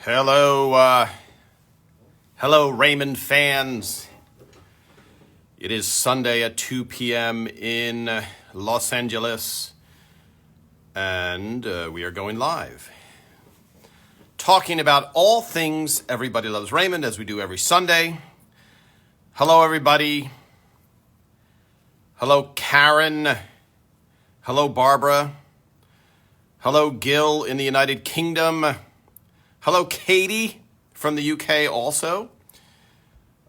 Hello, Raymond fans. It is Sunday at 2 p.m. in Los Angeles, and we are going live. Talking about all things Everybody Loves Raymond, as we do every Sunday. Hello, everybody. Hello, Karen. Hello, Barbara. Hello, Gil in the United Kingdom. Hello, Katie from the UK also.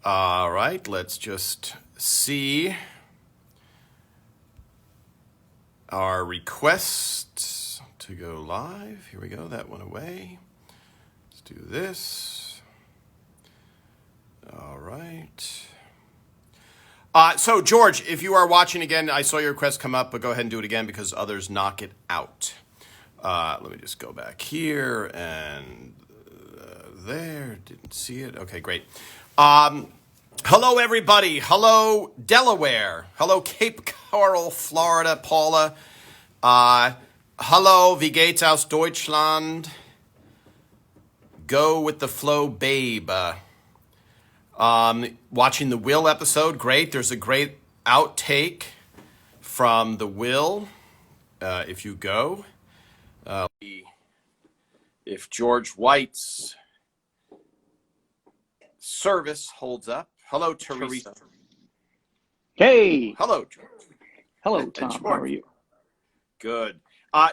All right, let's just see our request to go live. Here we go, that went away. Let's do this. All right. So, George, if you are watching again, I saw your request come up, but go ahead and do it again because others knock it out. Let me just go back here and there. Didn't see it. Okay, great. Hello, everybody. Hello, Delaware. Hello, Cape Coral, Florida, Paula. Hello, Wie geht's aus Deutschland? Go with the flow, babe. Watching the Will episode. Great. There's a great outtake from the Will. If you go. If George White's service holds up. Hello, Teresa. Hey. Hello, George. Hello, Tom. George. How are you? Good.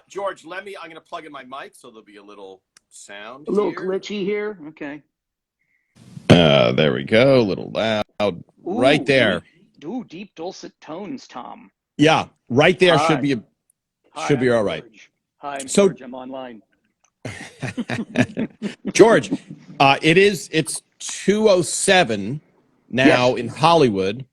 George, I'm going to plug in my mic so there'll be a little sound. A little glitchy here. Okay. There we go. A little loud. Ooh, right there. Ooh, deep dulcet tones, Tom. Yeah, right there. Hi. Should be I'm all right. George. Hi, I'm George. I'm online. George, it's 2:07 now in Hollywood.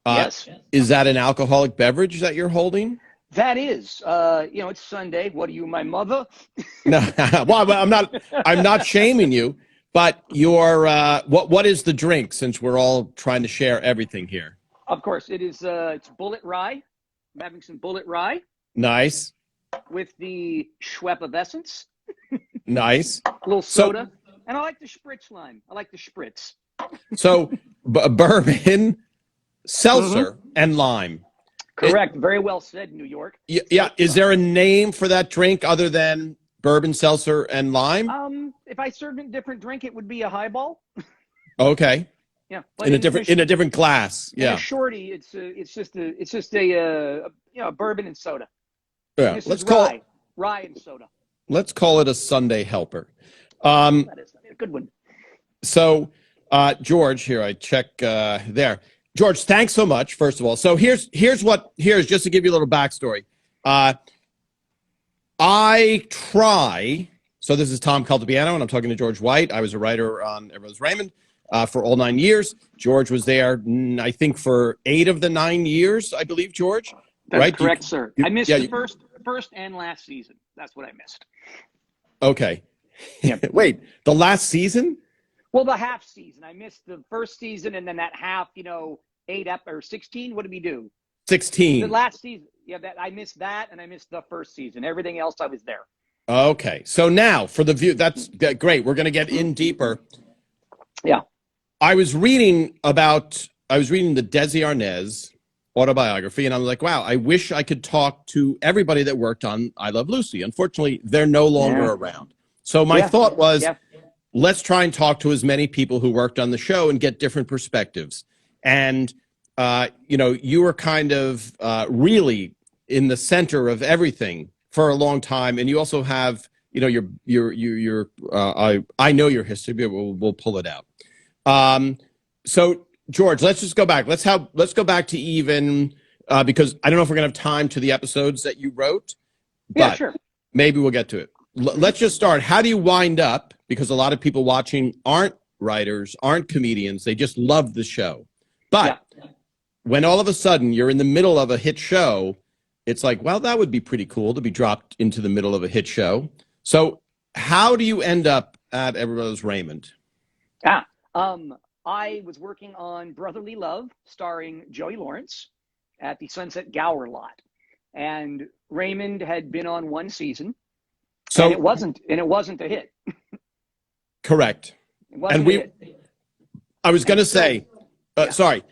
Yes. Is that an alcoholic beverage that you're holding? That is. It's Sunday. What are you, my mother? No. Well, I'm not shaming you, but your what is the drink, since we're all trying to share everything here? Of course, it is. It's Bullet Rye. I'm having some Bullet Rye. Nice. With the Schweppes. Nice. A little soda. And I like the spritz lime. I like the spritz. So bourbon, seltzer, and lime. Correct. Very well said, New York. Yeah. Is there a name for that drink other than bourbon, seltzer, and lime? If I served a different drink, it would be a highball. Okay. Yeah. But in a different glass. Yeah. In a shorty, it's just a bourbon and soda. Yeah. Let's call it rye and soda. Let's call it a Sunday helper. That is a good one. So, George, here I check there. George, thanks so much. First of all, so here's just to give you a little backstory. I try. So this is Tom Caltabiano, and I'm talking to George White. I was a writer on Everyone's Raymond for all 9 years. George was there, I think, for 8 of the 9 years. I believe, George. That's right? Correct, sir. I missed the first and last season. That's what I missed. Okay. Yeah. Wait, the last season? Well, the half season. I missed the first season, and then that half, 8 up or 16. What did we do? 16. The last season. Yeah, I missed that, and I missed the first season. Everything else, I was there. Okay. So now for the view, that's great. We're going to get in deeper. Yeah. I was reading the Desi Arnaz autobiography, and I'm like, wow, I wish I could talk to everybody that worked on I Love Lucy. Unfortunately, they're no longer around. So my thought was, let's try and talk to as many people who worked on the show and get different perspectives. And, you were kind of really in the center of everything for a long time. And you also have, I know your history, but we'll pull it out. So George, let's just go back. Let's go back to even because I don't know if we're gonna have time to the episodes that you wrote. But sure. Maybe we'll get to it. Let's just start. How do you wind up? Because a lot of people watching aren't writers, aren't comedians. They just love the show. But when all of a sudden you're in the middle of a hit show, it's like, well, that would be pretty cool to be dropped into the middle of a hit show. So how do you end up at Everybody's Raymond? I was working on Brotherly Love, starring Joey Lawrence, at the Sunset Gower lot, and Raymond had been on one season, so and it wasn't a hit. Correct. And I was going to say, sorry,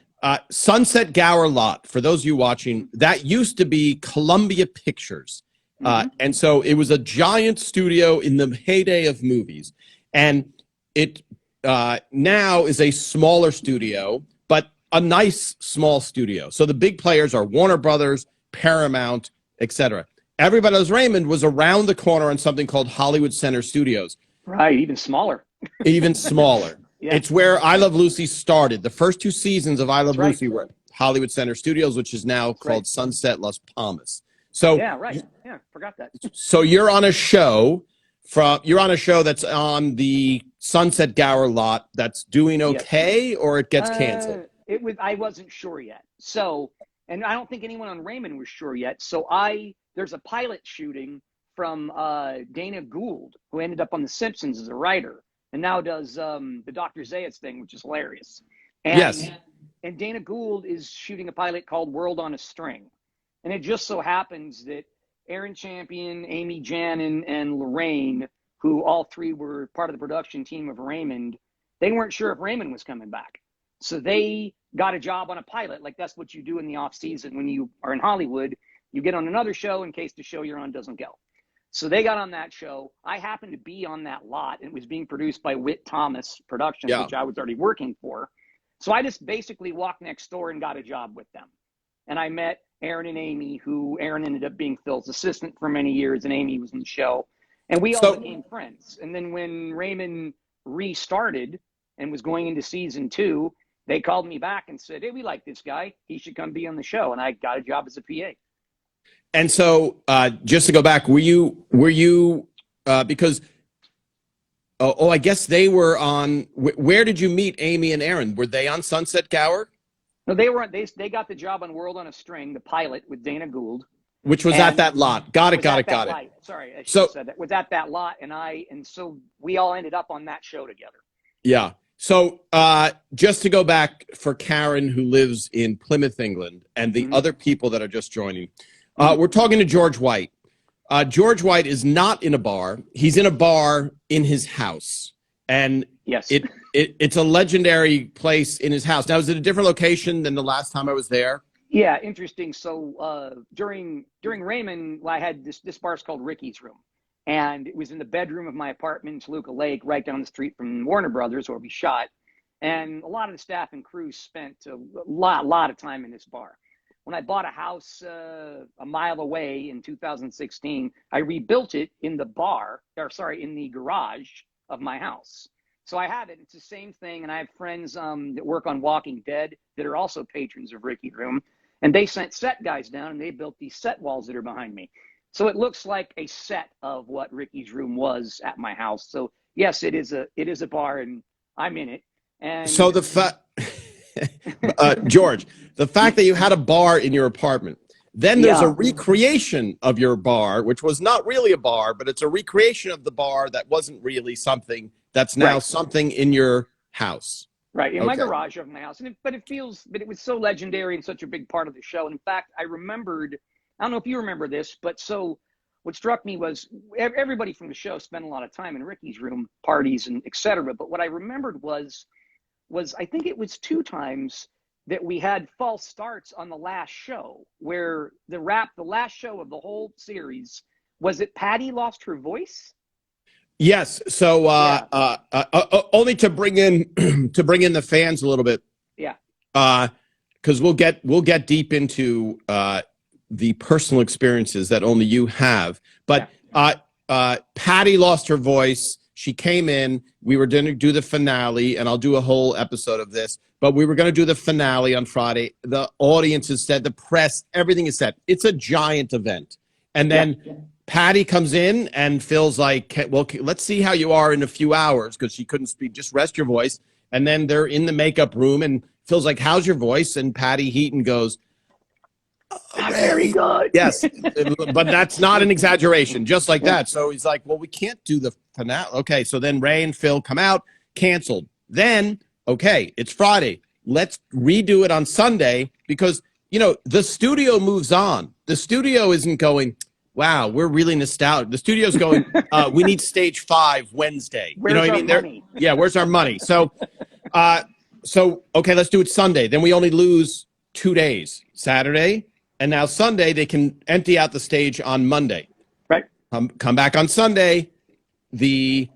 Sunset Gower Lot, for those of you watching, that used to be Columbia Pictures. And so it was a giant studio in the heyday of movies. And it now is a smaller studio, but a nice small studio. So the big players are Warner Brothers, Paramount, etc. Everybody Loves Raymond was around the corner on something called Hollywood Center Studios. Right, even smaller. Even smaller. Yeah. It's where I Love Lucy started. The first 2 seasons of I Love Lucy were Hollywood Center Studios, which is now called Sunset Las Palmas. So yeah, right. Yeah, forgot that. So you're on a show that's on the Sunset Gower Lot that's doing okay, or it gets canceled? I wasn't sure yet. So, and I don't think anyone on Raymond was sure yet. So there's a pilot shooting from Dana Gould, who ended up on The Simpsons as a writer, and now does the Dr. Zayas thing, which is hilarious. And, and Dana Gould is shooting a pilot called World on a String. And it just so happens that Aaron Champion, Amy Jannon, and Lorraine, who all 3 were part of the production team of Raymond, they weren't sure if Raymond was coming back. So they got a job on a pilot. Like, that's what you do in the off season when you are in Hollywood. You get on another show in case the show you're on doesn't go. So they got on that show. I happened to be on that lot, and it was being produced by Whit Thomas Productions, which I was already working for. So I just basically walked next door and got a job with them. And I met Aaron and Amy, who Aaron ended up being Phil's assistant for many years, and Amy was in the show. And we all became friends. And then when Raymond restarted and was going into season 2, they called me back and said, hey, we like this guy. He should come be on the show. And I got a job as a PA. And so just to go back, were you because, I guess they were on, where did you meet Amy and Aaron? Were they on Sunset Gower? No, they got the job on World on a String, the pilot with Dana Gould. Which was at that lot. Got it. Sorry, I should have said that. Was at that lot, and so we all ended up on that show together. Yeah. So just to go back for Karen, who lives in Plymouth, England, and the other people that are just joining, we're talking to George White. George White is not in a bar. He's in a bar in his house. And it's a legendary place in his house. Now, is it a different location than the last time I was there? Yeah, interesting. So during Raymond, I had this bar's called Ricky's Room. And it was in the bedroom of my apartment in Toluca Lake, right down the street from Warner Brothers, where we shot. And a lot of the staff and crew spent a lot of time in this bar. When I bought a house a mile away in 2016, I rebuilt it in the in the garage of my house. So I have it. It's the same thing. And I have friends that work on Walking Dead that are also patrons of Ricky's Room. And they sent set guys down, and they built these set walls that are behind me. So it looks like a set of what Ricky's Room was at my house. So yes, it is a bar, and I'm in it. And so George, the fact that you had a bar in your apartment, then there's a recreation of your bar, which was not really a bar, but it's a recreation of the bar that wasn't really something that's now something in your house. Right, in my garage of my house. But it was so legendary and such a big part of the show. And in fact, I don't know if you remember this, but so what struck me was everybody from the show spent a lot of time in Ricky's Room, parties and et cetera. But what I remembered was I think it was 2 times that we had false starts on the last show, where the last show of the whole series, was that Patty lost her voice? Yes. So only to bring in the fans a little bit. Yeah. Because we'll get deep into the personal experiences that only you have. But Patty lost her voice. She came in. We were going to do the finale, and I'll do a whole episode of this. But we were going to do the finale on Friday. The audience is set, the press, everything is set. It's a giant event. And then Patty comes in, and Phil's like, well, let's see how you are in a few hours, because she couldn't speak. Just rest your voice. And then they're in the makeup room, and Phil's like, how's your voice? And Patty Heaton goes, very good. Yes, but that's not an exaggeration, just like that. So he's like, well, we can't do the finale. Okay, so then Ray and Phil come out, canceled. Then, okay, it's Friday. Let's redo it on Sunday, because, the studio moves on. The studio isn't going, wow, we're really nostalgic. The studio's going, we need stage 5 Wednesday. Where's you know what I mean? money? Yeah, where's our money? So, okay, let's do it Sunday. Then we only lose 2 days, Saturday, and now Sunday, they can empty out the stage on Monday. Right. Come back on Sunday. The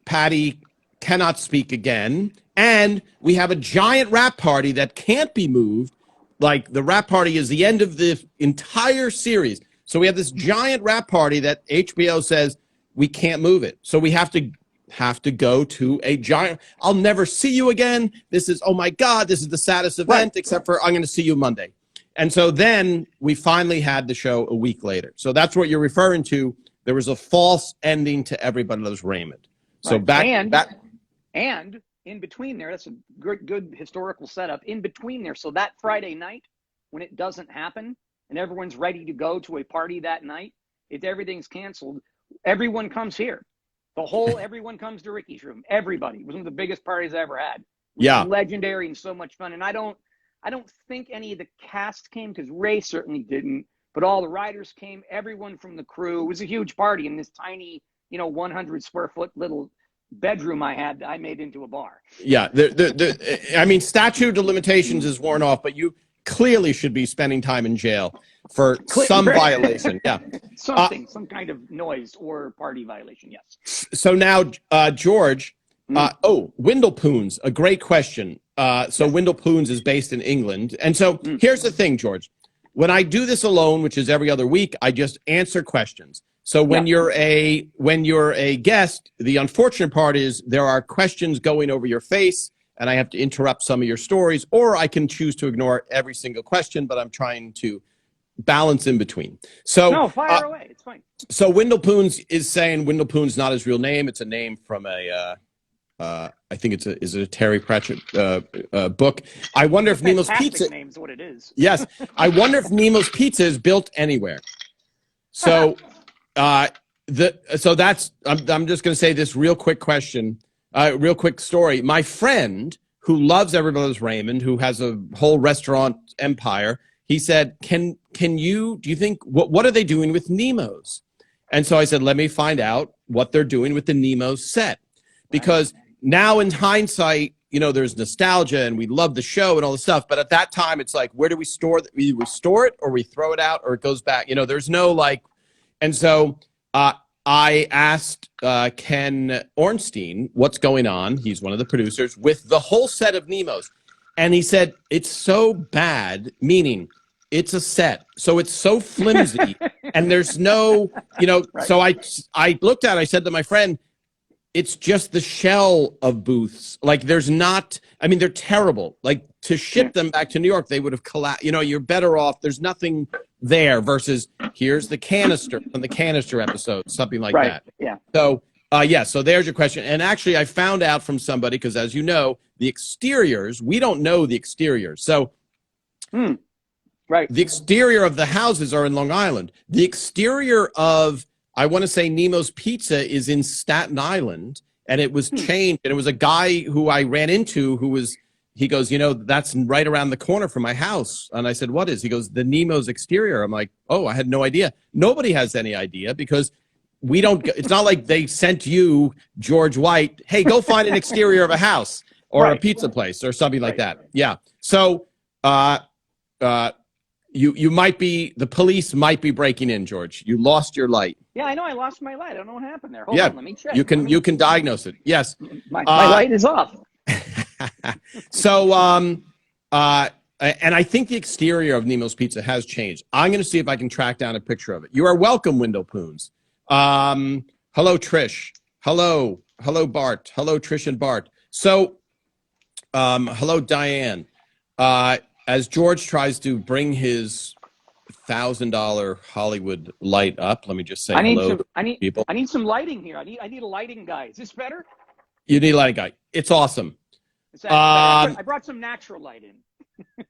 Patty cannot speak again. And we have a giant rap party that can't be moved. Like, the rap party is the end of the entire series. So we have this giant rap party that HBO says we can't move it. So we have to go to a giant, I'll never see you again. This is, oh my God, this is the saddest event, except for I'm going to see you Monday. And so then we finally had the show a week later. So that's what you're referring to. There was a false ending to Everybody Loves Raymond. So back and in between there, that's a good historical setup. In between there, so that Friday night, when it doesn't happen and everyone's ready to go to a party that night, if everything's canceled, everyone comes here. Everyone comes to Ricky's room. Everybody. It was one of the biggest parties I ever had. It was legendary and so much fun. And I don't think any of the cast came, because Ray certainly didn't, but all the writers came, everyone from the crew. It was a huge party in this tiny, 100 square foot little bedroom I made into a bar. Yeah. I mean, statute of limitations is worn off, but you clearly should be spending time in jail for some violation. Yeah. Some kind of noise or party violation. Yes. So now, George, Windlepoons, a great question. So Windlepoons is based in England. And so here's the thing, George. When I do this alone, which is every other week, I just answer questions. So when you're a guest, the unfortunate part is there are questions going over your face, and I have to interrupt some of your stories, or I can choose to ignore every single question, but I'm trying to balance in between. So no, fire away. It's fine. So Windlepoons is saying Windlepoons not his real name. It's a name from a I think is it a Terry Pratchett book. I wonder if Nemo's Pizza name's what it is. Yes, I wonder if Nemo's Pizza is built anywhere. So so that's I'm just going to say this real quick question, real quick story. My friend who loves Everybody Loves Raymond, who has a whole restaurant empire, he said, do you think, what are they doing with Nemo's? And so I said, let me find out what they're doing with the Nemo's set. Because now in hindsight, there's nostalgia and we love the show and all the stuff. But at that time, it's like, where do we store it? We store it or we throw it out or it goes back. There's no and so I asked Ken Ornstein what's going on. He's one of the producers with the whole set of Nemo's. And he said, it's so bad, meaning it's a set. So it's so flimsy and there's no, right. So I looked at it, I said to my friend, it's just the shell of booths. There's not, they're terrible. To ship them back to New York, they would have collapsed. You're better off. There's nothing there versus here's the canister from the canister episode, something like that. Yeah. So, so there's your question. And actually, I found out from somebody, because as you know, the exteriors, we don't know the exteriors. So, right. The exterior of the houses are in Long Island. The exterior of, I want to say, Nemo's Pizza is in Staten Island, and it was changed. And it was a guy who I ran into he goes, that's right around the corner from my house. And I said, what is? He goes, the Nemo's exterior. I'm like, oh, I had no idea. Nobody has any idea because we don't, it's not like they sent you, George White, hey, go find an exterior of a house or a pizza place or something like that. Yeah. So, you might be, the police might be breaking in, George. You lost your light. Yeah, I know. I lost my light. I don't know what happened there. Hold on, let me check. You can diagnose it. Yes. My light is off. So, and I think the exterior of Nemo's Pizza has changed. I'm going to see if I can track down a picture of it. You are welcome, Windlepoons. Hello, Trish. Hello, Bart. Hello, Trish and Bart. So, hello, Diane. As George tries to bring his $1,000 Hollywood light up, let me just say hello to people. I need some lighting here. I need a lighting guy. Is this better? You need a lighting guy. It's awesome. I brought some natural light in.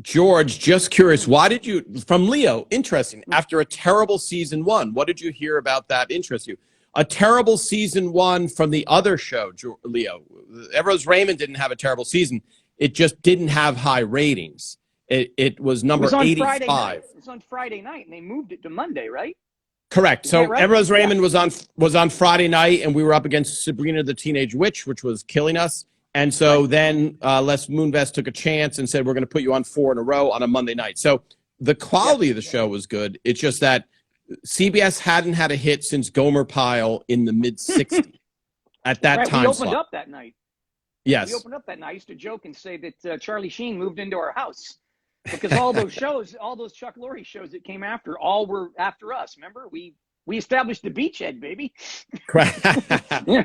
George, just curious, why did you, from Leo, interesting, after a terrible season 1, what did you hear about that interest you? A terrible season 1 from the other show, Leo. Everyone's Raymond didn't have a terrible season. It just didn't have high ratings. It was It number was on 85. Friday night. It was on Friday night, and they moved it to Monday, right? Correct. Is So that right? Everyone's Yeah. Raymond was on Friday night, and we were up against Sabrina the Teenage Witch, which was killing us. And so then Les Moonves took a chance and said, we're going to put you on 4 in a row on a Monday night. So the quality of the show was good. It's just that CBS hadn't had a hit since Gomer Pyle in the mid-'60s at that time We opened slot. up that night. Yes. We opened up that night. I used to joke and say that Charlie Sheen moved into our house because all those shows, all those Chuck Lorre shows that came after, all were after us. Remember, we established the beachhead, baby.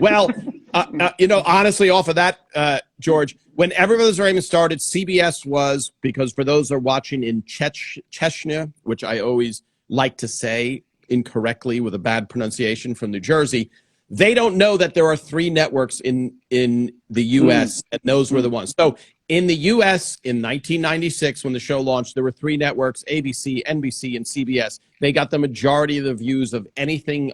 Well, honestly, off of that, George, when Everybody's Raymond started, CBS was, because for those who are watching in Chechnya, which I always like to say incorrectly with a bad pronunciation, from New Jersey, they don't know that there are 3 networks in the U.S., and those were the ones. So in the U.S. in 1996, when the show launched, there were 3 networks: ABC, NBC, and CBS. They got the majority of the views of anything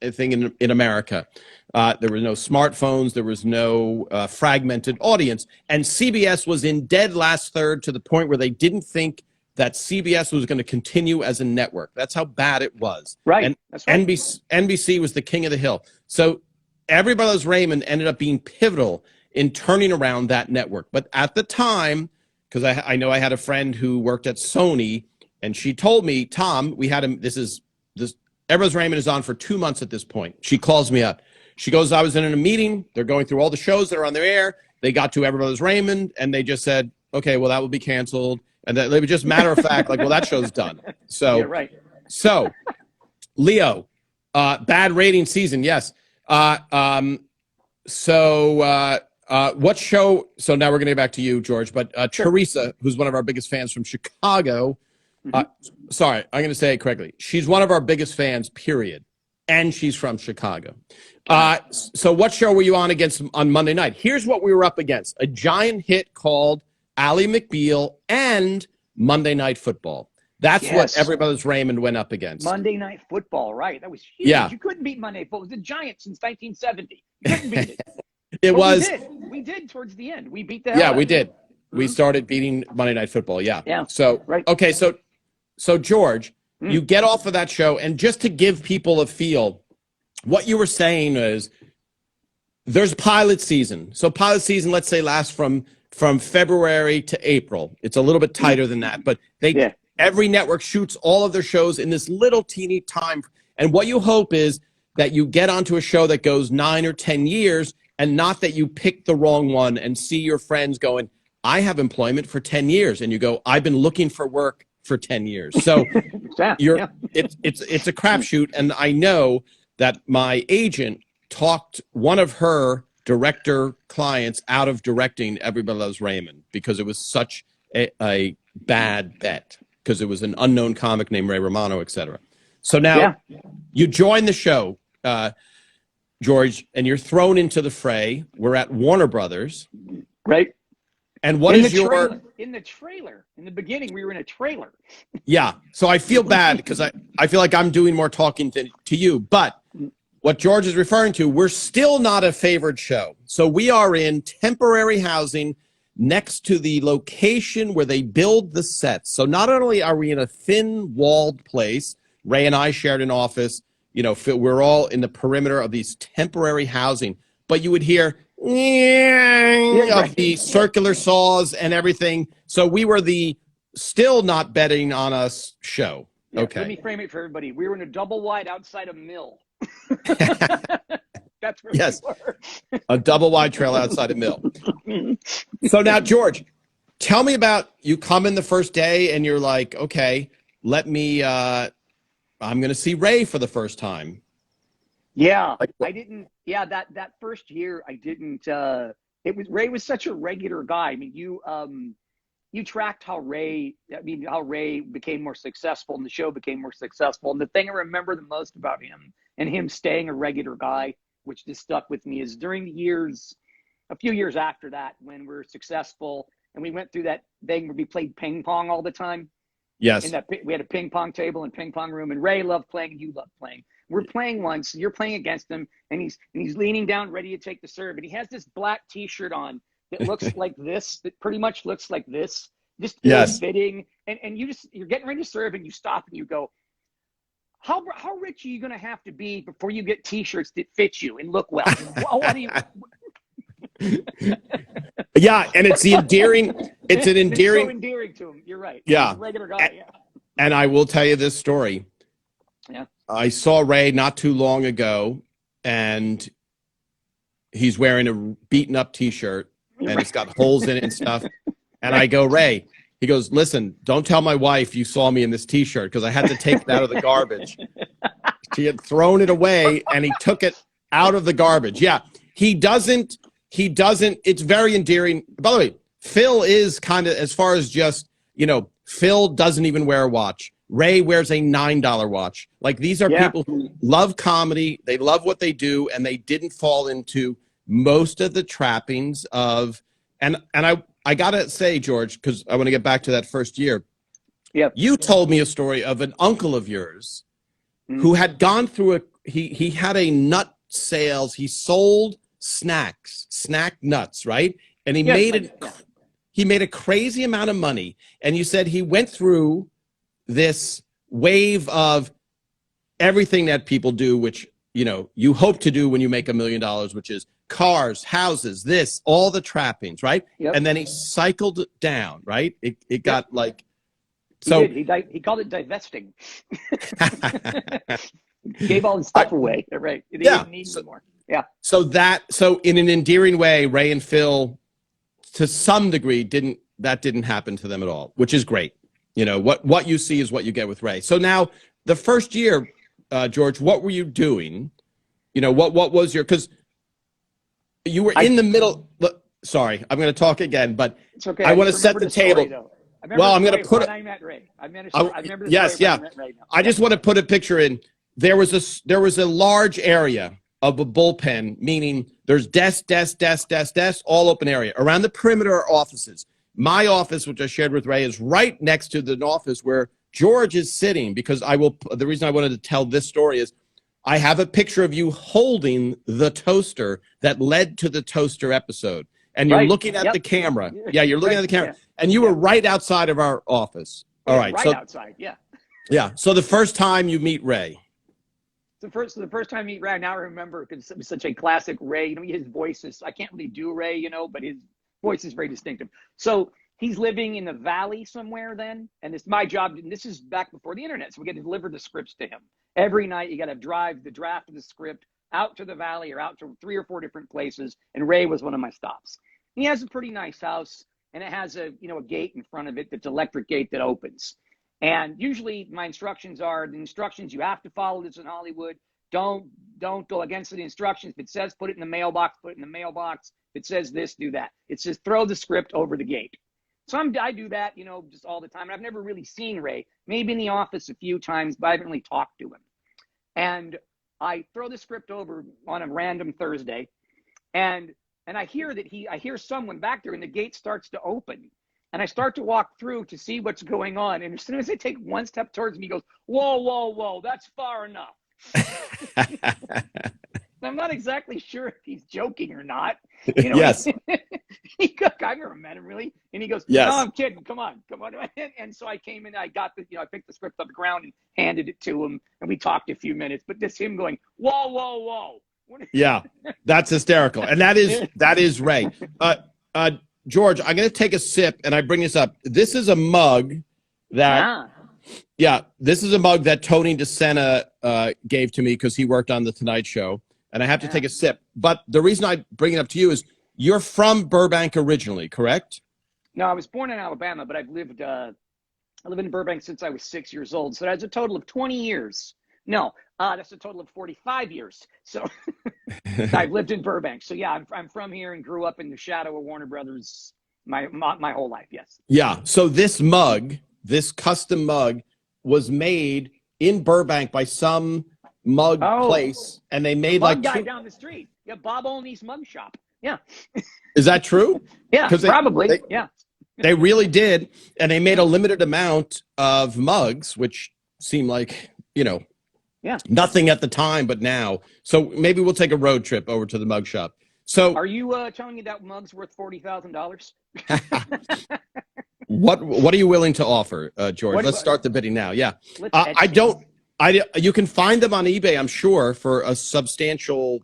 in America. There were no smartphones. There was no fragmented audience. And CBS was in dead last third, to the point where they didn't think that CBS was going to continue as a network. That's how bad it was. Right. And That's right. NBC was the king of the hill. So Everybody's Raymond ended up being pivotal in turning around that network. But at the time, because I know I had a friend who worked at Sony, and she told me, Tom, we had him, this Everybody's Raymond is on for 2 months at this point. She calls me up. She goes, I was in a meeting. They're going through all the shows that are on their air. They got to Everybody's Raymond, and they just said, okay, well, that will be canceled. And that, it was just matter of fact, like, well, that show's done. So, Yeah, right. So, Leo, bad rating season, yes. What show? So now we're going to get back to you, George. But Teresa, who's one of our biggest fans from Chicago, sorry, I'm going to say it correctly. She's one of our biggest fans, period. And she's from Chicago. So what show were you on Monday night? Here's what we were up against: a giant hit called Ally McBeal and Monday Night Football. That's what Everybody's Raymond went up against. Monday Night Football, right? That was huge. Yeah. You couldn't beat Monday Football. It was the Giants since 1970. You couldn't beat it. It was. We did towards the end. We beat the hell out of we it. did. We started beating Monday Night Football. Yeah. Yeah. So right. Okay. So George, you get off of that show, and just to give people a feel, what you were saying is there's pilot season. So pilot season, let's say, lasts from February to April. It's a little bit tighter than that, but every network shoots all of their shows in this little teeny time. And what you hope is that you get onto a show that goes 9 or 10 years, and not that you pick the wrong one and see your friends going, I have employment for 10 years. And you go, I've been looking for work for 10 years. So it's a crapshoot. And I know that my agent talked one of her director clients out of directing Everybody Loves Raymond, because it was such a bad bet, because it was an unknown comic named Ray Romano, etc. So now you join the show, George, and you're thrown into the fray. We're at Warner Brothers. Right. And what is your... In the trailer. In the beginning, we were in a trailer. Yeah. So I feel bad, because I feel like I'm doing more talking to you. But what George is referring to, we're still not a favored show. So we are in temporary housing next to the location where they build the sets. So not only are we in a thin-walled place, Ray and I shared an office, we're all in the perimeter of these temporary housing, but you would hear of the circular saws and everything. So we were the still not betting on us show. Yeah, okay. Let me frame it for everybody. We were in a double wide outside a mill. That's where we were. A double wide trailer outside a mill. So now, George, tell me about, you come in the first day and you're like, okay, let me, I'm going to see Ray for the first time. Yeah, I didn't. Yeah, that first year I didn't. Ray was such a regular guy. I mean, you tracked how Ray became more successful, and the show became more successful. And the thing I remember the most about him and him staying a regular guy, which just stuck with me, is during the years, a few years after that, when we were successful and we went through that thing where we played ping pong all the time. Yes. We had a ping pong table and ping pong room, and Ray loved playing and you loved playing. We're playing once, you're playing against him, and he's leaning down ready to take the serve, and he has this black T-shirt on that looks like this, that pretty much looks like this, just Yes. fitting, and you're getting ready to serve, and you stop and you go, how rich are you going to have to be before you get T-shirts that fit you and look well? What do you? Yeah, and it's an endearing It's so endearing to him. You're right. Yeah. He's a regular guy. Yeah. And I will tell you this story. Yeah. I saw Ray not too long ago, and he's wearing a beaten up T-shirt, and it's got holes in it and stuff. And I go, Ray, he goes, listen, don't tell my wife you saw me in this T-shirt, because I had to take it out of the garbage. She had thrown it away, and he took it out of the garbage. Yeah, he doesn't, it's very endearing. By the way, Phil is kind of, as far as just, Phil doesn't even wear a watch. Ray wears a $9 watch. Like, these are people who love comedy. They love what they do, and they didn't fall into most of the trappings of, and I got to say, George, because I want to get back to that first year. Yep. You told me a story of an uncle of yours who had gone through he had a nut sales. He sold snack nuts, right? And he made a crazy amount of money. And you said he went through this wave of everything that people do, which, you hope to do when you make $1 million, which is cars, houses, this, all the trappings, right? Yep. And then he cycled down, right? It got like, so he called it divesting. Gave all his stuff away, right? He didn't need anymore. Yeah. So in an endearing way, Ray and Phil, to some degree, didn't happen to them at all, which is great. What you see is what you get with Ray. So now the first year, George, what were you doing? What was your, because you were in the middle. Sorry, I'm going to talk again, but it's okay. I want to set the table. I'm going to put it. I met Ray. I remember yes, yeah. I just want to put a picture in. There was a large area of a bullpen, meaning there's desk, all open area around the perimeter are offices. My office, which I shared with Ray, is right next to the office where George is sitting, because the reason I wanted to tell this story is I have a picture of you holding the toaster that led to the toaster episode. And you're looking at the camera. Yeah, you're looking at the camera. And you were right outside of our office. All right. Right outside, yeah. Yeah. So the first time you meet Ray. The first time I meet Ray, now I remember, because it was such a classic Ray. His voice is, I can't really do Ray, but his voice is very distinctive. So he's living in the valley somewhere then, and it's my job, and this is back before the internet, so we get to deliver the scripts to him. Every night you got to drive the draft of the script out to the valley or out to 3 or 4 different places, and Ray was one of my stops. He has a pretty nice house, and it has a gate in front of it that's an electric gate that opens. And usually my instructions are the instructions you have to follow. This in Hollywood. Don't go against the instructions. If it says put it in the mailbox, put it in the mailbox. If it says this, do that. It says throw the script over the gate. So I do that, just all the time. And I've never really seen Ray, maybe in the office a few times, but I haven't really talked to him. And I throw the script over on a random Thursday, and I hear I hear someone back there, and the gate starts to open. And I start to walk through to see what's going on. And as soon as I take one step towards me, he goes, whoa, that's far enough. I'm not exactly sure if he's joking or not. Yes. I've never met him really. And he goes, yes. No, I'm kidding. Come on. And so I came in, I got I picked the script off the ground and handed it to him. And we talked a few minutes, but just him going, whoa. Yeah, that's hysterical. And that is Ray. George, I'm going to take a sip, and I bring this up. This is a mug that, this is a mug that Tony DeSena gave to me because he worked on The Tonight Show, and I have to take a sip. But the reason I bring it up to you is you're from Burbank originally, correct? No, I was born in Alabama, but I've lived in Burbank since I was 6 years old. So that's a total of 20 years. No, that's a total of 45 years. So I've lived in Burbank. So yeah, I'm from here and grew up in the shadow of Warner Brothers my whole life. Yes. Yeah. So this custom mug was made in Burbank by some mug place, and they made mug guy down the street. Yeah, Bob Olney's mug shop. Yeah. Is that true? Yeah, probably. Yeah. They really did, and they made a limited amount of mugs, which seemed like nothing at the time, but now. So maybe we'll take a road trip over to the mug shop. So are you telling me that mug's worth $40,000? What are you willing to offer, George? Let's start the bidding now. Yeah. You can find them on eBay, I'm sure, for a substantial,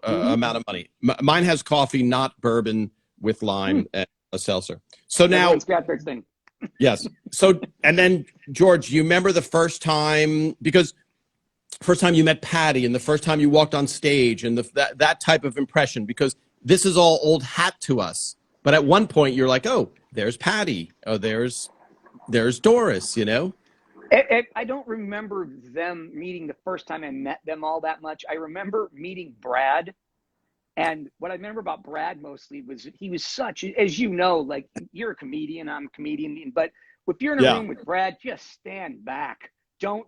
amount of money. Mine has coffee, not bourbon, with lime and a seltzer. So now, everyone's got their thing. Yes. So, and then George, you remember the first time, because first time you met Patty and the first time you walked on stage and that type of impression, because this is all old hat to us. But at one point you're like, oh, there's Patty. Oh, there's Doris, I don't remember them meeting the first time I met them all that much. I remember meeting Brad. And what I remember about Brad mostly was he was such, as you know, like you're a comedian, I'm a comedian, but if you're in a room with Brad, just stand back. Don't,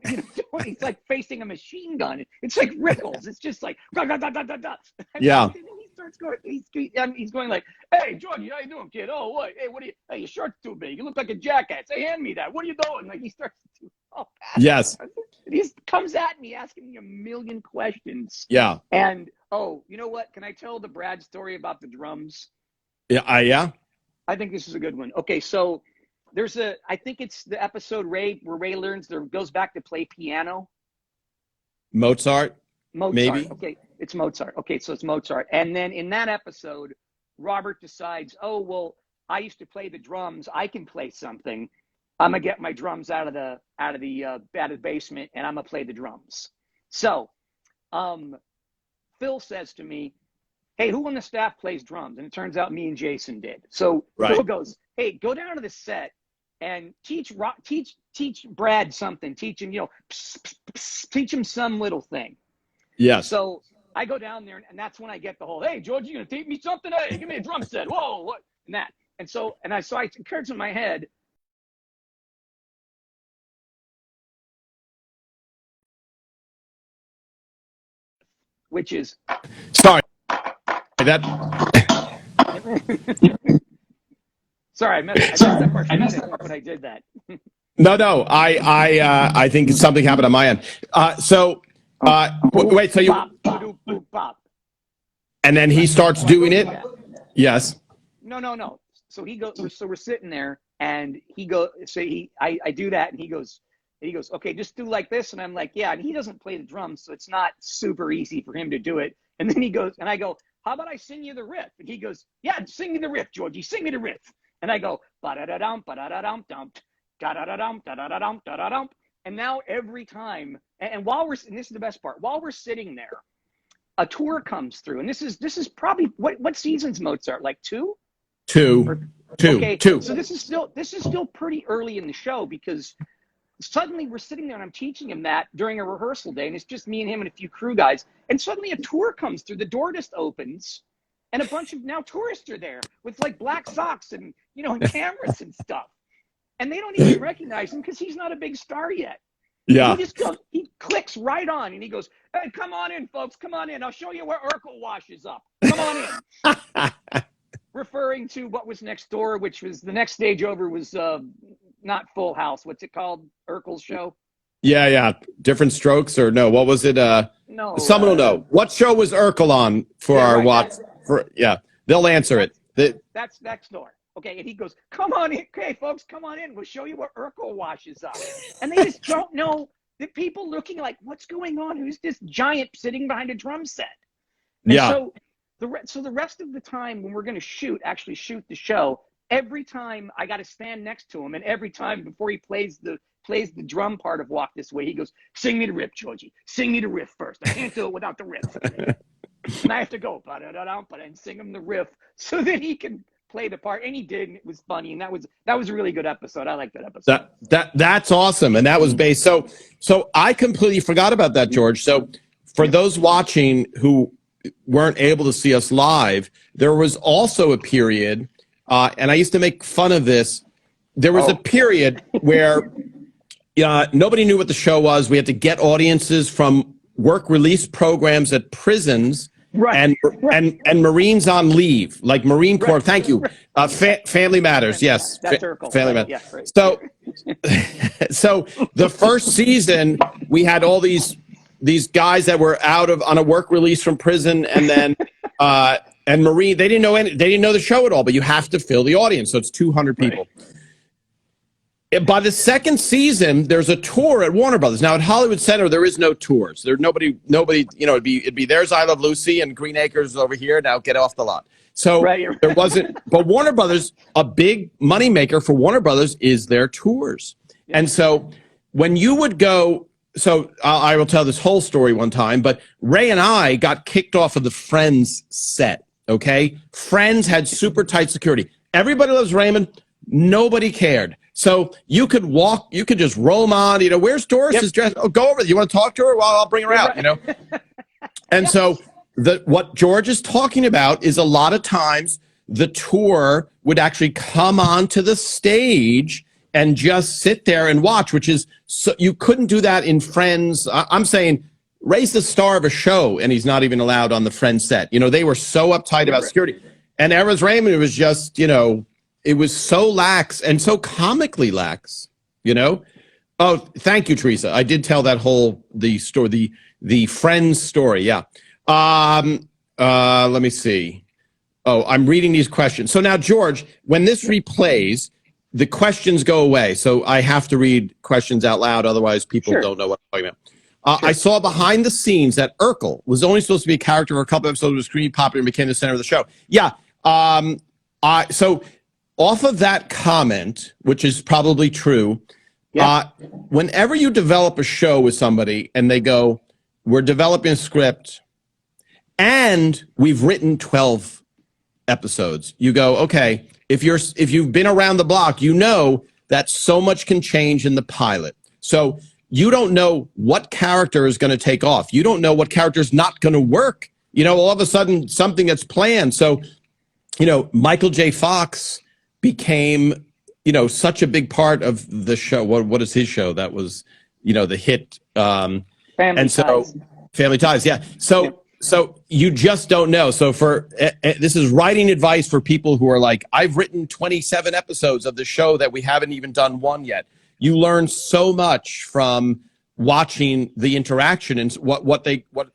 he's like facing a machine gun. It's like Rickles. It's just like, da, da, da, da, da, da. Yeah. And he starts going, he's going like, hey, Jordan, how you doing, kid? Oh, what? Hey, hey, your shirt's too big. You look like a jackass. Hey, hand me that. What are you doing? Like he starts to do all that. Yes. And he comes at me asking me a million questions. Yeah. And, oh, you know what? Can I tell the Brad story about the drums? Yeah. Yeah. I think this is a good one. Okay, so I think it's the episode where Ray goes back to play piano. Mozart, maybe? Okay, it's Mozart. Okay, so it's Mozart. And then in that episode, Robert decides, oh, well, I used to play the drums. I can play something. I'm going to get my drums out of the basement and I'm going to play the drums. So Phil says to me, hey, who on the staff plays drums? And it turns out me and Jason did. So Phil goes, hey, go down to the set and teach Brad something. Teach him, teach him some little thing. Yes. So I go down there and that's when I get the whole, hey, George, you going to teach me something? Hey, give me a drum set. Whoa, what? And that. And so it occurs in my head, which is sorry I messed that part when I did that. No, I think something happened on my end. Wait, so you and then he starts doing it. Yes. No. So he goes. So we're sitting there, and he goes. So I do that, and he goes, okay, just do like this. And I'm like, yeah. And he doesn't play the drums, so it's not super easy for him to do it. And then he goes, and I go, how about I sing you the riff? And he goes, yeah, sing me the riff, Georgie, sing me the riff. And I go, ba-da-da-dum, ba-da-da-dum, dum, da-da-da-dum, da-da-da-dum, da-da-dum. And now every time, and this is the best part, while we're sitting there, a tour comes through. And this is probably, what season's Mozart? Like two. Okay, two. So this is still pretty early in the show because suddenly we're sitting there and I'm teaching him that during a rehearsal day. And it's just me and him and a few crew guys. And suddenly a tour comes through, the door just opens. And a bunch of now tourists are there with like black socks and, and cameras and stuff. And they don't even recognize him because he's not a big star yet. Yeah. He clicks right on and he goes, hey, come on in, folks. Come on in. I'll show you where Urkel washes up. Come on in. Referring to what was next door, which was the next stage over was not Full House. What's it called? Urkel's show? Yeah. Different Strokes or no? What was it? No. Someone will know. What show was Urkel on for our watch? They'll answer it. That's next door. Okay, and he goes, come on in. Okay, folks, come on in. We'll show you where Urkel washes up. And they just don't know. The people looking like, what's going on? Who's this giant sitting behind a drum set? And so the rest of the time when we're going to actually shoot the show, every time I got to stand next to him, and every time before he plays the drum part of Walk This Way, he goes, sing me the riff, Georgie. Sing me the riff first. I can't do it without the riff. And I have to go, and sing him the riff so that he can play the part. And he did, and it was funny. And that was a really good episode. I like that episode. That's awesome. And that was based. So I completely forgot about that, George. So for those watching who weren't able to see us live, there was also a period, and I used to make fun of this. There was a period where nobody knew what the show was. We had to get audiences from work release programs at prisons. Right. And Marines on leave, like Marine Corps. Right. Thank you. Family Matters. Yes. That's Urkel. Family Matters. Yeah, right. So the first season we had all these guys that were on a work release from prison, and then and Marie, they didn't know the show at all, but you have to fill the audience, so it's 200 people. Right. By the second season, there's a tour at Warner Brothers. Now at Hollywood Center, there is no tours. There's nobody. You know, it'd be there's I Love Lucy and Green Acres over here. Now get off the lot. So there wasn't. But Warner Brothers, a big moneymaker for Warner Brothers is their tours, and so when you would go. So I will tell this whole story one time, but Ray and I got kicked off of the Friends set, okay? Friends had super tight security. Everybody loves Raymond. Nobody cared. So you could just roll them on, you know, where's Doris's dress? Oh, go over there. You want to talk to her? Well, I'll bring her out, you know? And so what George is talking about is a lot of times the tour would actually come onto the stage and just sit there and watch, which is, so you couldn't do that in Friends. I'm saying Ray's the star of a show, and he's not even allowed on the Friends set. You know, they were so uptight about security. And Era's Raymond, it was just, you know, it was so lax and so comically lax, you know? Oh, thank you, Teresa. I did tell that the Friends story, yeah. Let me see. Oh, I'm reading these questions. So now, George, when this replays, the questions go away, so I have to read questions out loud, otherwise people don't know what I'm talking about. I saw behind the scenes that Urkel was only supposed to be a character for a couple episodes, was screen popular and became the center of the show. Yeah, so off of that comment, which is probably true, whenever you develop a show with somebody and they go, we're developing a script and we've written 12 episodes, you go, okay, if you've been around the block, you know that so much can change in the pilot. So you don't know what character is going to take off. You don't know what character is not going to work. You know, all of a sudden something gets planned. So, you know, Michael J. Fox became, you know, such a big part of the show. What is his show? That was, you know, the hit. Family Ties. Yeah. So you just don't know. So this is writing advice for people who are like, I've written 27 episodes of the show that we haven't even done one yet. You learn so much from watching the interaction and what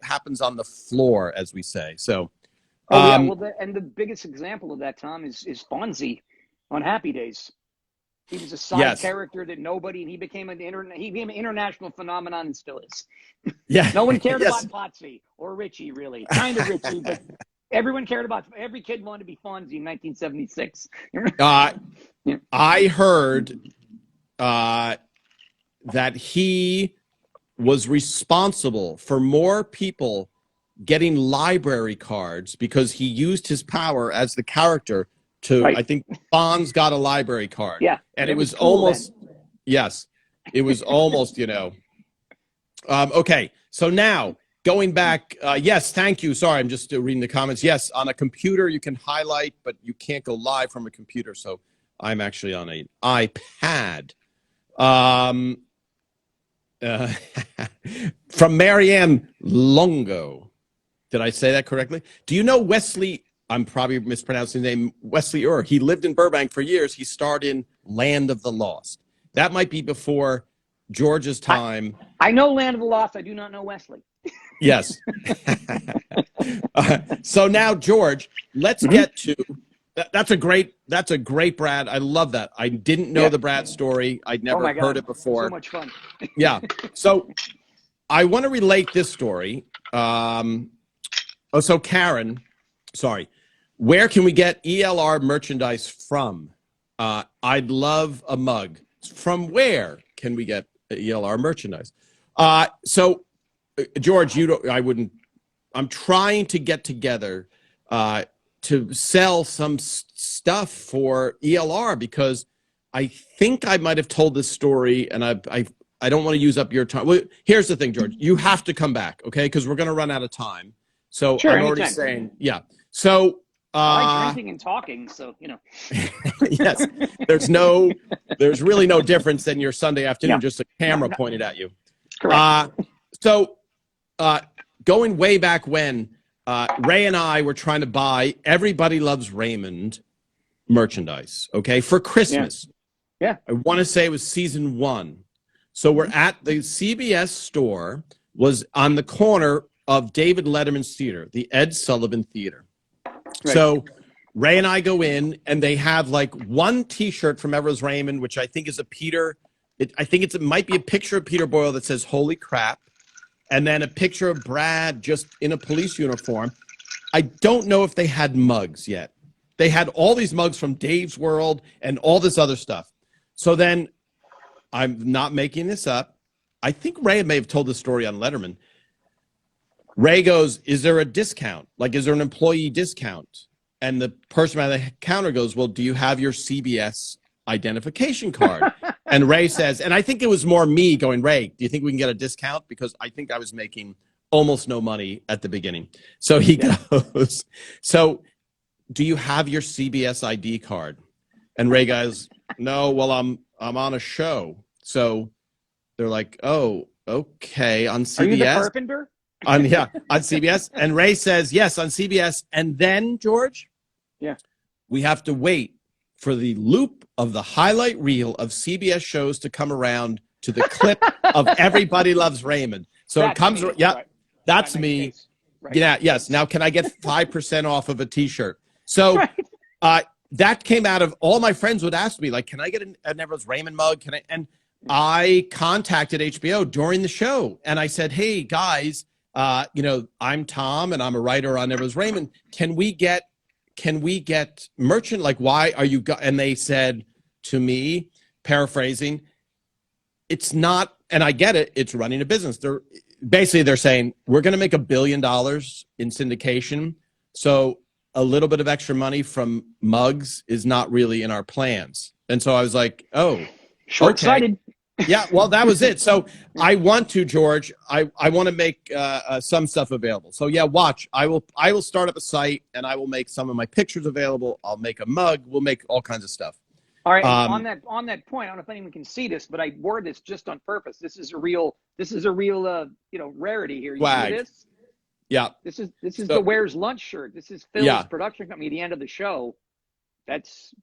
happens on the floor, as we say. So, and the biggest example of that, Tom, is Fonzie on Happy Days. He was a side character that he became an international phenomenon and still is. Yeah. No one cared about Potsy or Richie, really. Kind of Richie, but everyone cared about, every kid wanted to be Fonzie in 1976. I heard that he was responsible for more people getting library cards because he used his power as the character to, I think Fonz got a library card. Yeah. And it was almost, it was almost, you know. Okay. So now going back, yes, thank you. Sorry, I'm just reading the comments. Yes, on a computer, you can highlight, but you can't go live from a computer. So I'm actually on an iPad. From Marianne Longo. Did I say that correctly? Do you know Wesley? I'm probably mispronouncing the name, Wesley Ur. He lived in Burbank for years. He starred in Land of the Lost. That might be before George's time. I know Land of the Lost. I do not know Wesley. Yes. So now, George, let's get to that's a great Brad. I love that. I didn't know the Brad story. I'd never heard it before. So much fun. Yeah. So I want to relate this story. So Karen, sorry. Where can we get ELR merchandise from? I'd love a mug. From where can we get ELR merchandise? So, George, I'm trying to get together to sell some stuff for ELR because I think I might have told this story, and I don't want to use up your time. Well, here's the thing, George. You have to come back, okay? Because we're going to run out of time. So sure, I'm already saying, So I like drinking and talking, so you know. Yes, there's really no difference than your Sunday afternoon, just a camera pointed at you. Correct. Going way back when, Ray and I were trying to buy Everybody Loves Raymond merchandise, okay, for Christmas. Yeah. I want to say it was season 1. So we're at the CBS store, was on the corner of David Letterman's theater, the Ed Sullivan Theater. Right. So Ray and I go in, and they have like one T-shirt from Everest Raymond, which I think is a Peter. It might be a picture of Peter Boyle that says "Holy crap," and then a picture of Brad just in a police uniform. I don't know if they had mugs yet. They had all these mugs from Dave's World and all this other stuff. So then, I'm not making this up. I think Ray may have told the story on Letterman. Ray goes, "Is there a discount? Like, is there an employee discount?" And the person behind the counter goes, "Well, do you have your CBS identification card?" And Ray says, and I think it was more me going, "Ray, do you think we can get a discount?" Because I think I was making almost no money at the beginning. So he goes, "So do you have your CBS ID card?" And Ray goes, "No, well, I'm on a show." So they're like, "Oh, okay, on CBS." Are you the carpenter? On CBS. And Ray says, "Yes, on CBS." And then, George, we have to wait for the loop of the highlight reel of CBS shows to come around to the clip of Everybody Loves Raymond. So That's it comes, me. yeah, Right. that's That me. makes sense. Right. Yeah, yes. Now, can I get 5% off of a T-shirt? So that came out of all my friends would ask me, like, "Can I get an Everest Raymond mug? Can I?" And I contacted HBO during the show, and I said, "Hey, guys, I'm Tom, and I'm a writer on Everest Raymond. Can we get merchant? Like, why are you?" And they said to me, paraphrasing, "It's not," and I get it. It's running a business. They're saying, "We're going to make $1 billion in syndication, so a little bit of extra money from mugs is not really in our plans." And so I was like, "Oh, short-sighted." Okay. Yeah, well, that was it. So I want to, George. I want to make some stuff available. So yeah, watch. I will start up a site, and I will make some of my pictures available. I'll make a mug. We'll make all kinds of stuff. All right. On that point, I don't know if anyone can see this, but I wore this just on purpose. This is a real rarity here. You see this? Yeah. This is the Where's Lunch shirt. This is Phil's production company at the end of the show. It's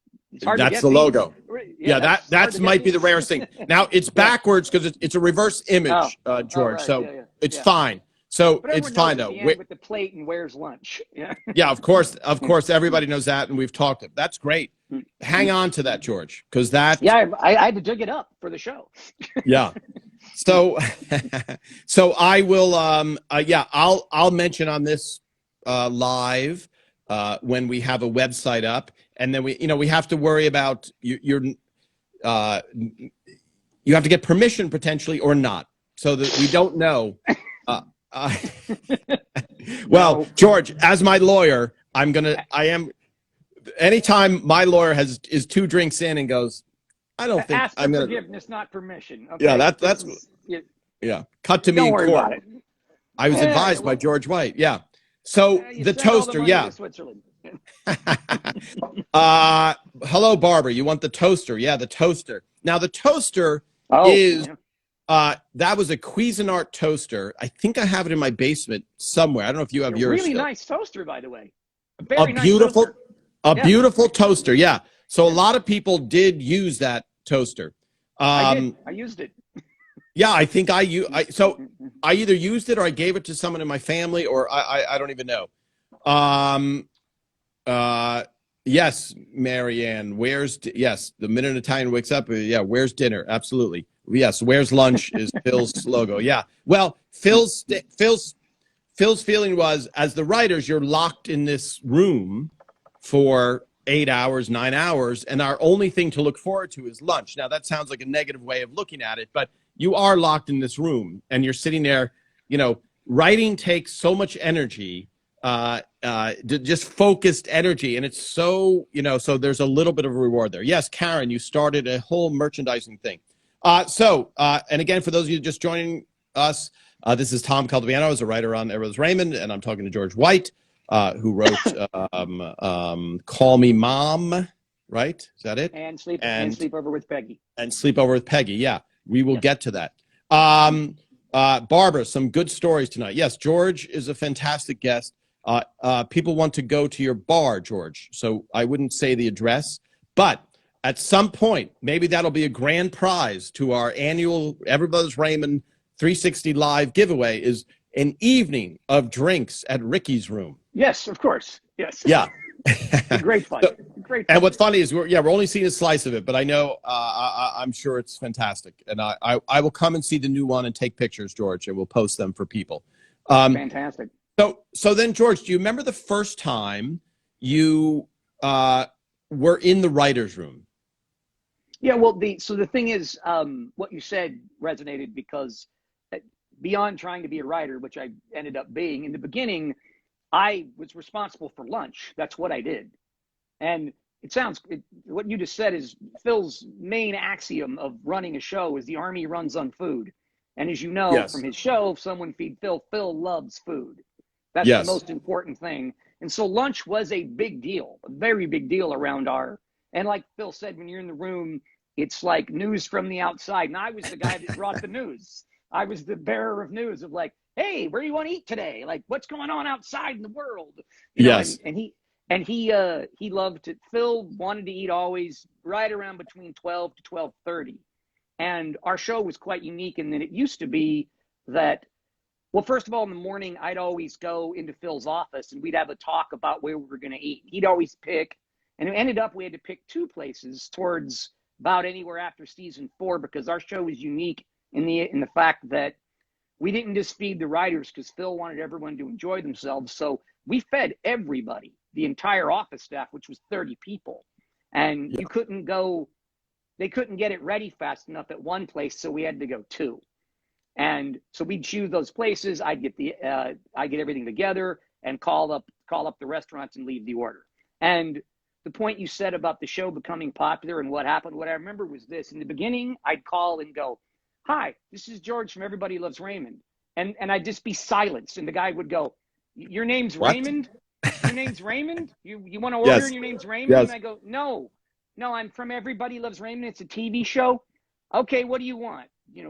hard to get the these. logo. Yeah, that might be the rarest thing. Now it's backwards because it's a reverse image, George. Right. So it's fine. So but it's fine though. With the plate and Where's Lunch? Yeah. Yeah, of course, everybody knows that, and we've talked it. That's great. Hang on to that, George, because that. Yeah, I had to dig it up for the show. Yeah. So I will. I'll mention on this live when we have a website up, and then we have to worry about you have to get permission potentially or not, so that we don't know. Well, no. George, as my lawyer, anytime my lawyer is 2 drinks in and goes, "I don't think I'm going to forgiveness, not permission." Okay? Yeah, that's cut to me in court. About it. I was advised by George White. Yeah. So the toaster, hello, Barbara. You want the toaster? Yeah, the toaster. Now the toaster is. That was a Cuisinart toaster. I think I have it in my basement somewhere. I don't know if you have yours. Really still. Nice toaster, by the way. Beautiful toaster. Yeah. So a lot of people did use that toaster. I did. I used it. Yeah, I think I either used it or I gave it to someone in my family, or I don't even know. Yes, Marianne. The minute an Italian wakes up, where's dinner? Absolutely. Yes, where's lunch is Phil's logo. Yeah. Well, Phil's feeling was, as the writers, you're locked in this room for 8 hours, 9 hours, and our only thing to look forward to is lunch. Now, that sounds like a negative way of looking at it, but you are locked in this room, and you're sitting there. Writing takes so much energy, just focused energy, and it's so, so there's a little bit of a reward there. Yes, Karen, you started a whole merchandising thing. And again, for those of you just joining us, this is Tom Caldabiano. I was a writer on Everest Raymond, and I'm talking to George White, who wrote Call Me Mom, right? Is that it? And Sleepover with Peggy. And Sleepover with Peggy, yeah. We will get to that. Barbara, some good stories tonight. Yes, George is a fantastic guest. People want to go to your bar, George, so I wouldn't say the address, but at some point, maybe that'll be a grand prize to our annual Everybody's Raymond 360 Live giveaway, is an evening of drinks at Ricky's room. Yes, of course. Yes. Yeah. Great fun. So, Great and fun. what's funny is we're only seeing a slice of it, but I know I'm sure it's fantastic, and I will come and see the new one and take pictures, George, and we'll post them for people. Fantastic. So then, George, do you remember the first time you were in the writers' room? Yeah, well, so the thing is, what you said resonated because beyond trying to be a writer, which I ended up being in the beginning, I was responsible for lunch. That's what I did. And what you just said is Phil's main axiom of running a show is the army runs on food. And as you know from Yes. his show, if someone feed Phil, Phil loves food. That's the Yes. most important thing. And so lunch was a big deal, a very big deal around and like Phil said, when you're in the room, it's like news from the outside. And I was the guy that brought the news. I was the bearer of news of like, hey, where do you want to eat today? Like, what's going on outside in the world? Yes. And he loved it. Phil wanted to eat always right around between 12 to 12:30. And our show was quite unique in that it used to be that, well, first of all, in the morning, I'd always go into Phil's office and we'd have a talk about where we were going to eat. He'd always pick, and it ended up we had to pick two places towards about anywhere after season 4 because our show was unique in the fact that we didn't just feed the writers because Phil wanted everyone to enjoy themselves. So we fed everybody, the entire office staff, which was 30 people. And Yeah. they couldn't get it ready fast enough at one place, so we had to go 2. And so we'd choose those places. I'd get everything together and call up the restaurants and leave the order. And the point you said about the show becoming popular and what happened, what I remember was this. In the beginning, I'd call and go, hi, this is George from Everybody Loves Raymond. And I'd just be silenced. And the guy would go, your name's What? Raymond? Your name's Raymond? You want to order Yes. and your name's Raymond? Yes. And I go, no, I'm from Everybody Loves Raymond. It's a TV show. Okay, what do you want?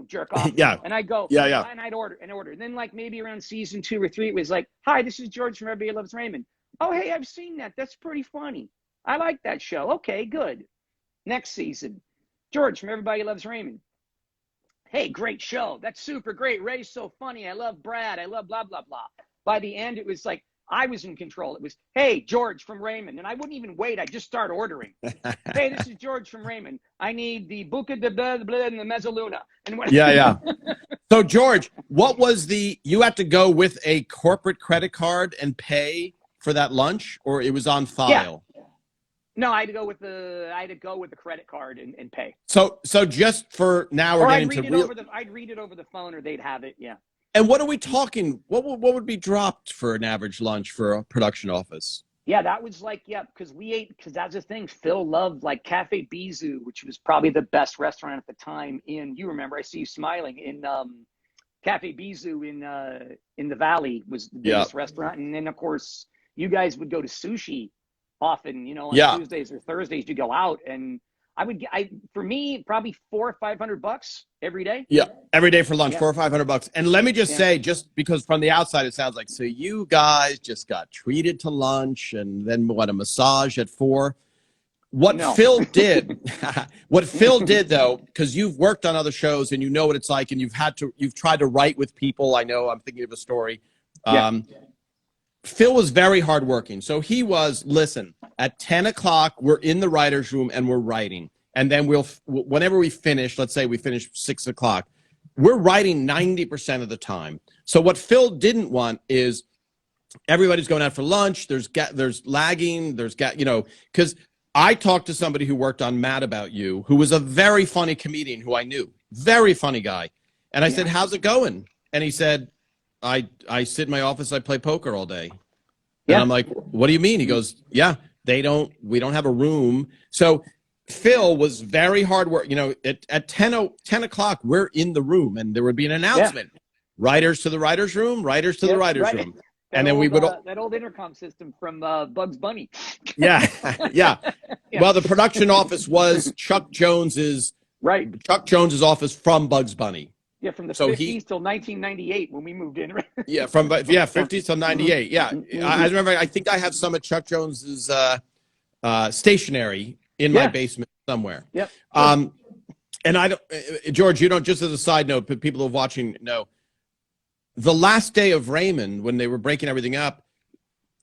Jerk off. Yeah. And I go, Yeah. and I'd order. And then like maybe around season 2 or 3, it was like, hi, this is George from Everybody Loves Raymond. Oh, hey, I've seen that. That's pretty funny. I like that show. Okay, good. Next season, George from Everybody Loves Raymond. Hey, great show. That's super great. Ray's so funny. I love Brad. I love blah, blah, blah. By the end, it was like I was in control. It was, hey, George from Raymond. And I wouldn't even wait. I'd just start ordering. Hey, this is George from Raymond. I need the Buca de Blah, blah, and the Mezzaluna. And Yeah. So, George, you had to go with a corporate credit card and pay for that lunch, or it was on file? Yeah. No, I had to go with the credit card and pay. So just for now, we're getting to I'd read it over the phone, or they'd have it. Yeah. And what are we talking? What would be dropped for an average lunch for a production office? Yeah, that was like, because that's the thing. Phil loved like Cafe Bisou, which was probably the best restaurant at the time you remember, I see you smiling, in Cafe Bisou in the Valley was the biggest restaurant. And then of course you guys would go to sushi often, on Tuesdays or Thursdays to go out. And for me, probably $400 or $500 every day. Yeah, every day for lunch, $400 or $500. And let me just say, just because from the outside it sounds like, so you guys just got treated to lunch and then a massage at 4. Phil did, though, because you've worked on other shows and you know what it's like, and you've tried to write with people. I know, I'm thinking of a story. Phil was very hardworking. So he was, listen, at 10 o'clock, we're in the writer's room and we're writing. And then whenever we finish, let's say we finish 6 o'clock, we're writing 90% of the time. So what Phil didn't want is everybody's going out for lunch. There's lagging. Because I talked to somebody who worked on Mad About You, who was a very funny comedian who I knew, very funny guy. And I said, how's it going? And he said, I sit in my office, I play poker all day. And I'm like, what do you mean? He goes, we don't have a room. So Phil was very hard work. At 10 o'clock, we're in the room and there would be an announcement. Writers to the writer's room, writers to the writer's room. And then we would that old intercom system from Bugs Bunny. Yeah. Well, the production office was Chuck Jones's office from Bugs Bunny. Yeah, from the 50s till 1998 when we moved in. Yeah, from 50s till 98. Yeah, I remember. I think I have some of Chuck Jones's stationery in my basement somewhere. Yep. And I don't, George, just as a side note, but people who are watching know, the last day of Raymond, when they were breaking everything up,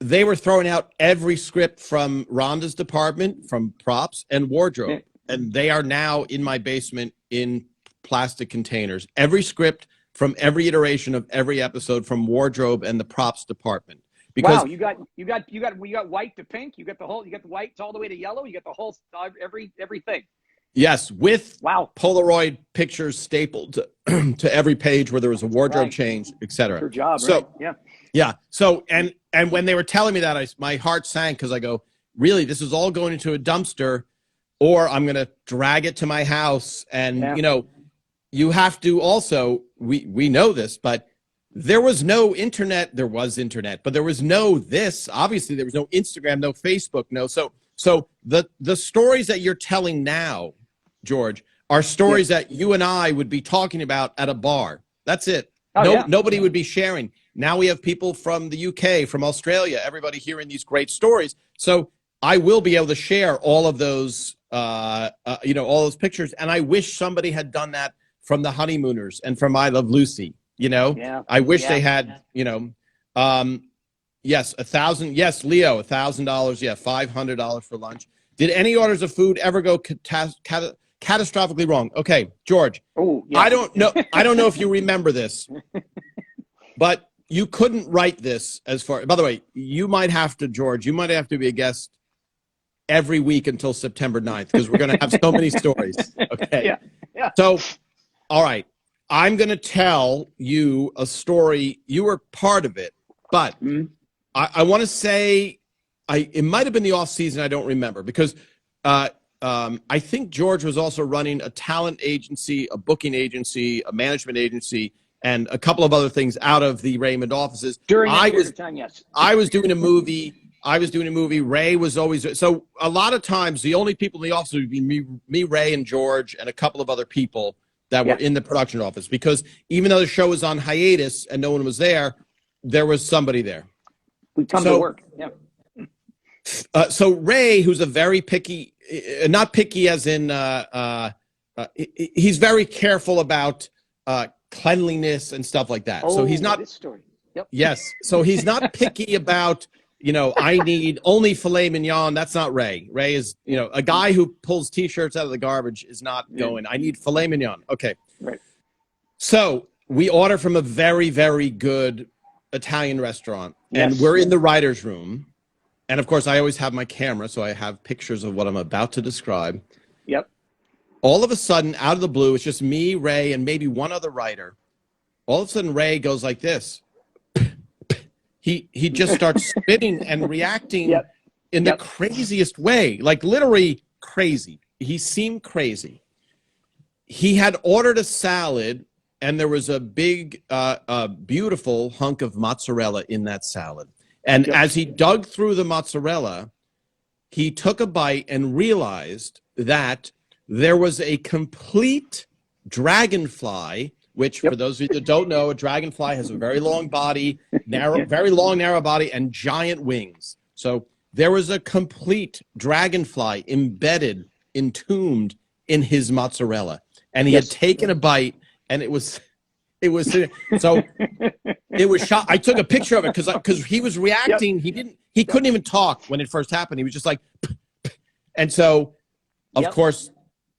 they were throwing out every script from Rhonda's department, from props and wardrobe, and they are now in my basement in plastic containers. Every script from every iteration of every episode from wardrobe and the props department. Because wow, you got white to pink, you got the white all the way to yellow, you got the whole everything. yes, with Wow. Polaroid pictures stapled to every page where there was a wardrobe change, etc. Your job, so, right? Yeah. Yeah. So, and when they were telling me that, my heart sank, because I go, really, this is all going into a dumpster, or I'm going to drag it to my house. And, you have to also, we know this, but there was no internet. There was internet, but there was no this. Obviously, there was no Instagram, no Facebook, no. So the stories that you're telling now, George, are stories that you and I would be talking about at a bar. That's it. Nobody would be sharing. Now we have people from the UK, from Australia, everybody hearing these great stories. So I will be able to share all of those, all those pictures. And I wish somebody had done that from the Honeymooners and from I Love Lucy. I wish they had, yes, $1,000. Yes, Leo, $1,000. Yeah, $500 for lunch. Did any orders of food ever go catastrophically wrong? Okay, George. Oh, yeah. I don't know if you remember this, but you couldn't write this as far. By the way, George, you might have to be a guest every week until September 9th, because we're going to have so many stories. Okay. Yeah. So, all right. I'm going to tell you a story. You were part of it, but I want to say it might have been the off season. I don't remember, because I think George was also running a talent agency, a booking agency, a management agency, and a couple of other things out of the Raymond offices. During that period of time, yes. I was doing a movie. Ray was always, so a lot of times the only people in the office would be me, Ray, and George, and a couple of other people that were in the production office, because even though the show was on hiatus and no one was there was somebody there. We come to work. Yeah. So Ray, who's a very picky, not picky as in, he's very careful about cleanliness and stuff like that. So he's not. This story. Yep. Yes. So he's not picky about, I need only filet mignon. That's not Ray. Ray is, a guy who pulls T-shirts out of the garbage is not going, I need filet mignon. Okay. Right. So we order from a very, very good Italian restaurant, and we're in the writer's room. And of course, I always have my camera, so I have pictures of what I'm about to describe. Yep. All of a sudden, out of the blue, it's just me, Ray, and maybe one other writer. All of a sudden, Ray goes like this. He just starts spitting and reacting in the craziest way, like literally crazy. He seemed crazy. He had ordered a salad, and there was a big, beautiful hunk of mozzarella in that salad. And as he dug through the mozzarella, he took a bite and realized that there was a complete dragonfly, which for those of you that don't know, a dragonfly has a very long body, very long, narrow body, and giant wings. So there was a complete dragonfly embedded, entombed in his mozzarella. And he had taken a bite, and it was so it was shot. I took a picture of it because he was reacting. He couldn't even talk when it first happened. He was just like, and so of course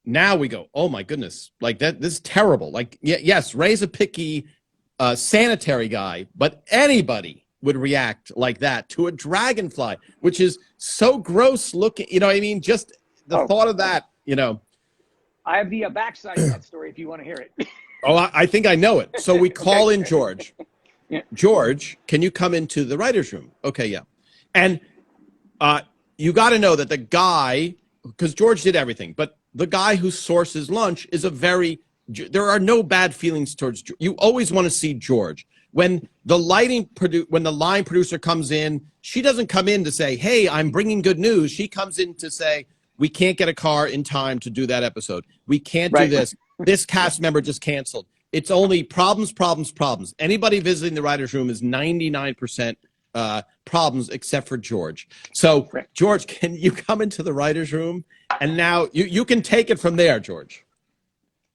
now we go, oh my goodness, like that, this is terrible. Like, yes, Ray's a picky sanitary guy, but anybody would react like that to a dragonfly, which is so gross looking. You know what I mean? Just the thought of that, I have the backside of that story if you want to hear it. Oh, I think I know it. So we call in George. George, can you come into the writer's room? Okay, yeah. And you got to know that the guy, because George did everything, but the guy who sources lunch is there are no bad feelings towards, you always want to see George. When the line producer comes in, she doesn't come in to say, hey, I'm bringing good news. She comes in to say, we can't get a car in time to do that episode. We can't do this. This cast member just canceled. It's only problems, problems, problems. Anybody visiting the writer's room is 99% problems except for George. So, George, can you come into the writer's room? And now you can take it from there, George.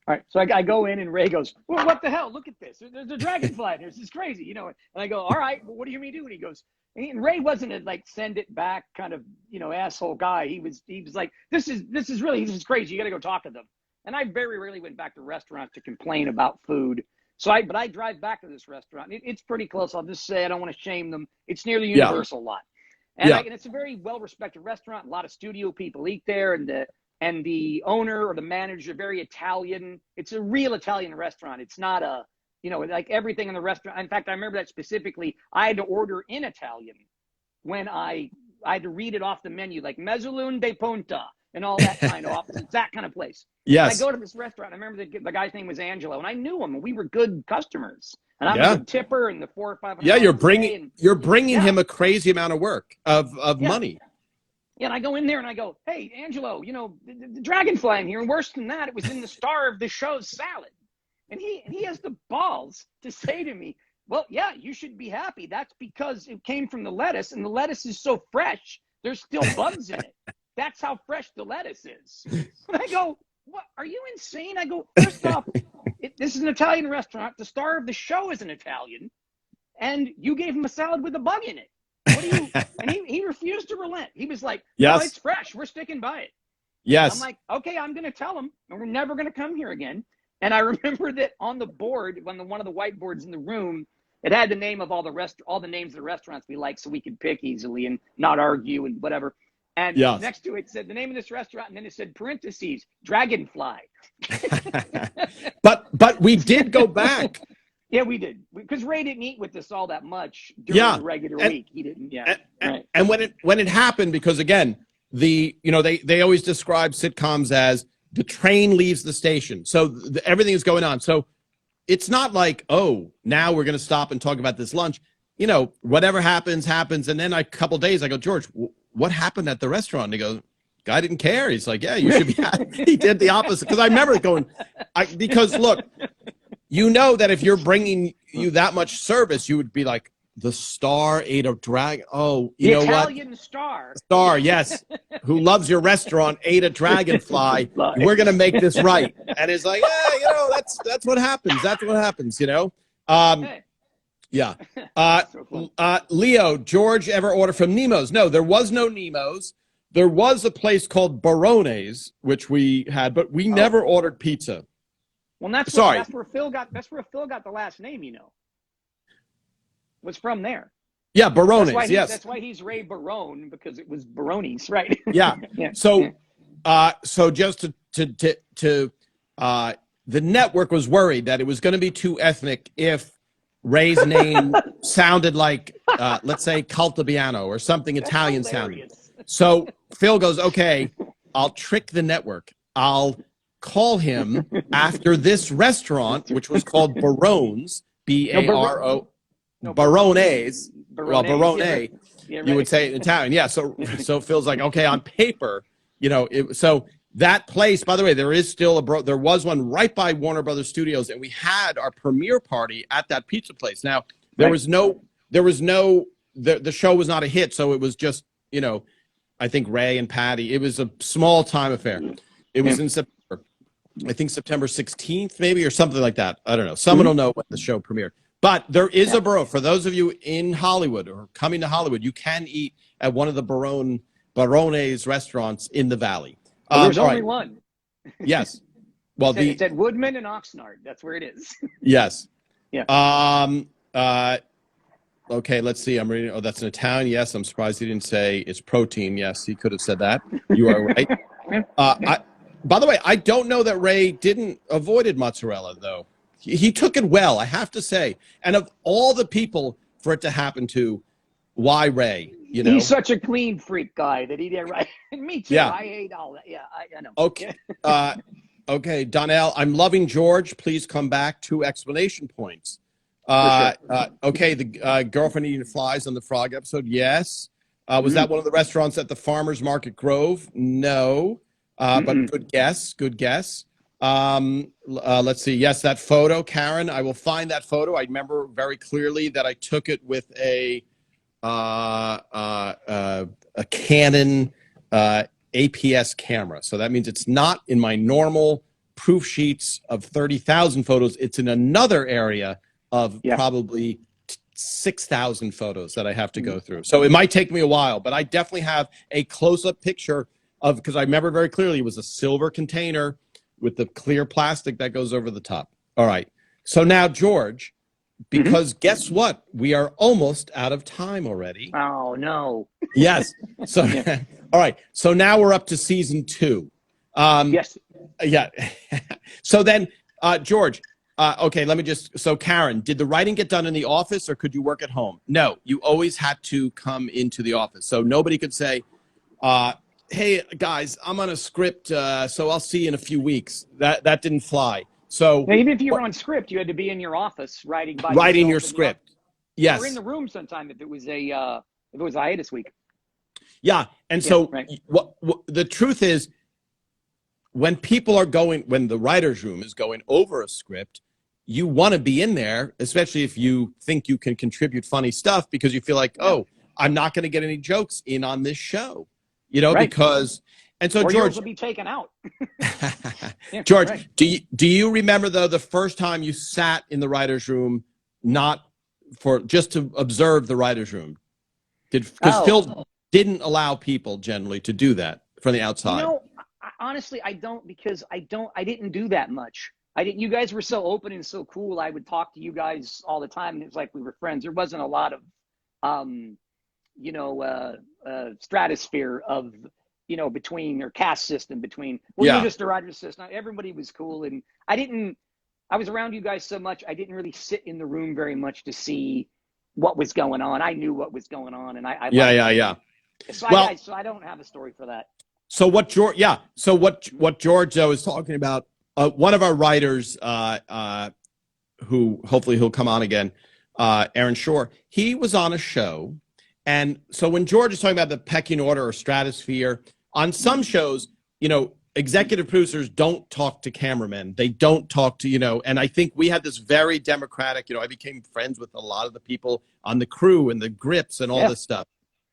All right. So I go in, and Ray goes, well, what the hell? Look at this. There's a dragonfly. This is crazy, And I go, all right, well, what do you mean do? And And Ray wasn't a like send it back kind of, you know, asshole guy. He was like, this is crazy. You got to go talk to them. And I very rarely went back to restaurants to complain about food. But I drive back to this restaurant. It's pretty close. I'll just say, I don't want to shame them. It's near the Universal lot. And, and it's a very well-respected restaurant. A lot of studio people eat there, and the owner or the manager, very Italian. It's a real Italian restaurant. It's not a, you know, like everything in the restaurant. In fact, I remember that specifically. I had to order in Italian when I had to read it off the menu, like mezzalune de punta and all that kind of office. It's that kind of place. Yes. And I go to this restaurant. I remember the guy's name was Angelo, and I knew him, and we were good customers. And I'm a good tipper, and the $400 or $500. Yeah, you're bringing him a crazy amount of work of money. Yeah, and I go in there and I go, hey, Angelo, you know, the dragonfly in here, and worse than that, it was in the star of the show's salad. And he has the balls to say to me, well, yeah, you should be happy. That's because it came from the lettuce, and the lettuce is so fresh, there's still bugs in it. That's how fresh the lettuce is. And I go, what? Are you insane? I go, first off, this is an Italian restaurant. The star of the show is an Italian, and you gave him a salad with a bug in it. What do you? And he refused to relent. He was like, yes, it's fresh. We're sticking by it. Yes. I'm like, okay, I'm going to tell him, and we're never going to come here again. And I remember that on the board, one of the whiteboards in the room, it had the name of all the names of the restaurants we like, so we could pick easily and not argue and whatever. And next to it said the name of this restaurant, and then it said parentheses, Dragonfly. But we did go back. Yeah, we did, because Ray didn't eat with us all that much during the regular week. He didn't. Yeah. And when it happened, because again, they always describe sitcoms as the train leaves the station, so everything is going on. So it's not like, oh, now we're going to stop and talk about this lunch. You know, whatever happens. And then a couple days, I go, George, what happened at the restaurant? And he goes, guy didn't care. He's like, yeah, you should be happy. He did the opposite. Because I remember going, because look, you know that if you're bringing you that much service, you would be like, the star ate a dragon. Oh, you know what? The Italian star. Star, yes. Who loves your restaurant, ate a dragonfly. We're going to make this right. And it's like, yeah, you know, that's what happens. That's what happens, you know? Yeah. Leo, George ever order from Nemo's? No, there was no Nemo's. There was a place called Barone's, which we had, but we never ordered pizza. Well, that's where Phil got the last name, you know. Was from there. Yeah, Barone's, yes. That's why he's Ray Barone, because it was Barone's, right? Yeah. So just to the network was worried that it was going to be too ethnic if Ray's name sounded like, let's say, Caltabiano or something Italian sounding. So Phil goes, okay, I'll trick the network. I'll call him after this restaurant, which was called Barone's, B-A-R-O. Barone's. Well, Barone, you would say it in Italian. Yeah, so Phil's like, okay, on paper, you know, so that place, by the way, there is still there was one right by Warner Brothers Studios, and we had our premiere party at that pizza place. Now, the show was not a hit, so it was just, you know, I think Ray and Patty. It was a small time affair. It was in September, I think September 16th, maybe, or something like that. I don't know. Someone will know when the show premiered. But there is a Barone. For those of you in Hollywood or coming to Hollywood, you can eat at one of the Barone's restaurants in the Valley. There's only one. Yes. Well, it's at Woodman and Oxnard. That's where it is. Yes. Yeah. Okay, let's see. I'm reading. Oh, that's an Italian. Yes. I'm surprised he didn't say it's protein. Yes, he could have said that. You are right. By the way, I don't know that Ray didn't avoided mozzarella, though. He took it well, I have to say. And of all the people for it to happen to, why Ray? You know, he's such a clean freak guy that he did right. Me too. Yeah. I hate all that. Yeah, I know. Okay. Okay, Donnell, I'm loving George. Please come back. 2 explanation points. Sure. Okay, the girlfriend eating flies on the frog episode. Yes. Was that one of the restaurants at the Farmers Market Grove? No. But good guess. Good guess. Let's see. Yes, that photo, Karen. I will find that photo. I remember very clearly that I took it with a Canon APS camera. So that means it's not in my normal proof sheets of 30,000 photos. It's in another area of probably 6,000 photos that I have to go through. So it might take me a while, but I definitely have a close-up picture of, because I remember very clearly it was a silver container with the clear plastic that goes over the top. All right. So now, George, because guess what? We are almost out of time already. Oh, no. Yes. So, all right. So now we're up to season 2. Yes. Yeah. So then, George, okay, let me just, so Karen, did the writing get done in the office or could you work at home? No, you always had to come into the office. So nobody could say, hey, guys, I'm on a script, so I'll see you in a few weeks. That didn't fly. So now, even if you were on script, you had to be in your office writing by writing your yourself script. Yes. or in the room sometime if it was a hiatus week. Yeah. And Yeah, so right. what the truth is, when the writer's room is going over a script, you want to be in there, especially if you think you can contribute funny stuff because you feel like, oh, I'm not going to get any jokes in on this show, Right. because, and so or George yours will be taken out. Yeah, George, right. do you remember though the first time you sat in the writer's room, not for just to observe the writer's room? Because Phil didn't allow people generally to do that from the outside. Honestly, I don't, because I didn't do that much. You guys were so open and so cool. I would talk to you guys all the time, and it was like we were friends. There wasn't a lot of, stratosphere of, between, or caste system between, well, you're just a writer's assistant. Everybody was cool. And I was around you guys so much, I didn't really sit in the room very much to see what was going on. I knew what was going on, and I Yeah. So Well, so I don't have a story for that. so what George, so what George is talking about, one of our writers, who hopefully he'll come on again, Aaron Shore, he was on a show. And so when George is talking about the pecking order or stratosphere, on some shows, executive producers don't talk to cameramen. They don't talk to, and I think we had this very democratic, I became friends with a lot of the people on the crew and the grips and all this stuff.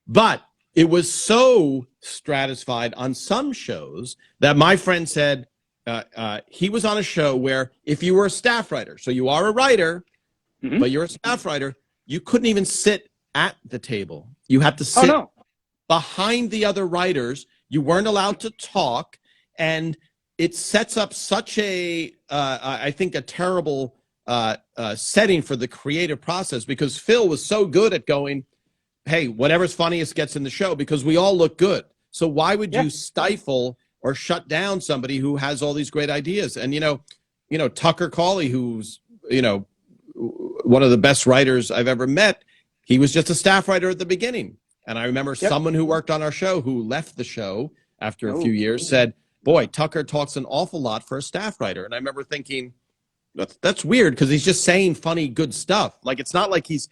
But it was so stratified on some shows that my friend said he was on a show where if you were a staff writer, so you are a writer, but you're a staff writer, you couldn't even sit at the table. You had to sit behind the other writers. You weren't allowed to talk. And it sets up such I think, a terrible setting for the creative process, because Phil was so good at going, hey, whatever's funniest gets in the show, because we all look good. So why would you stifle or shut down somebody who has all these great ideas? And, Tucker Cawley, who's, one of the best writers I've ever met, he was just a staff writer at the beginning. And I remember someone who worked on our show who left the show after a few years said, boy, Tucker talks an awful lot for a staff writer. And I remember thinking, that's weird, because he's just saying funny, good stuff. Like, it's not like he's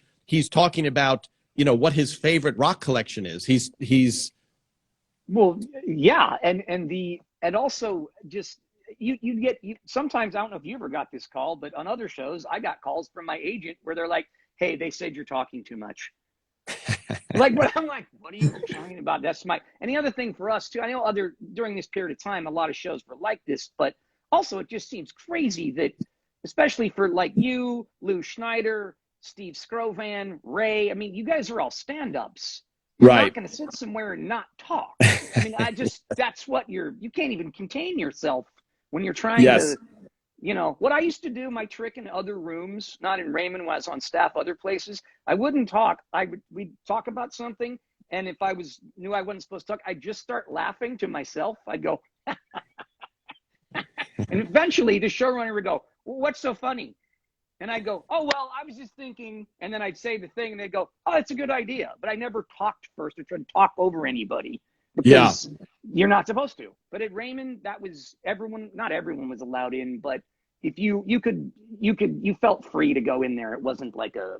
talking about, what his favorite rock collection is. He's well, yeah. And also just, you get, sometimes, I don't know if you ever got this call, but on other shows, I got calls from my agent where they're like, hey, they said you're talking too much. Like, what? I'm like, what are you talking about? That's and the other thing for us too, I know during this period of time, a lot of shows were like this, but also it just seems crazy that, especially for like you, Lou Schneider, Steve Scrovan, Ray, I mean, you guys are all stand-ups. You're not going to sit somewhere and not talk. I mean, that's what you can't even contain yourself when you're trying to, what I used to do, my trick in other rooms, not in Raymond, when I was on staff, other places, I wouldn't talk. We'd talk about something, and if I knew I wasn't supposed to talk, I'd just start laughing to myself. I'd go, and eventually the showrunner would go, well, what's so funny? And I'd go, oh, well, I was just thinking, and then I'd say the thing, and they'd go, oh, that's a good idea. But I never talked first or tried to talk over anybody, because you're not supposed to. But at Raymond, that was not everyone was allowed in, but if you felt free to go in there. It wasn't like a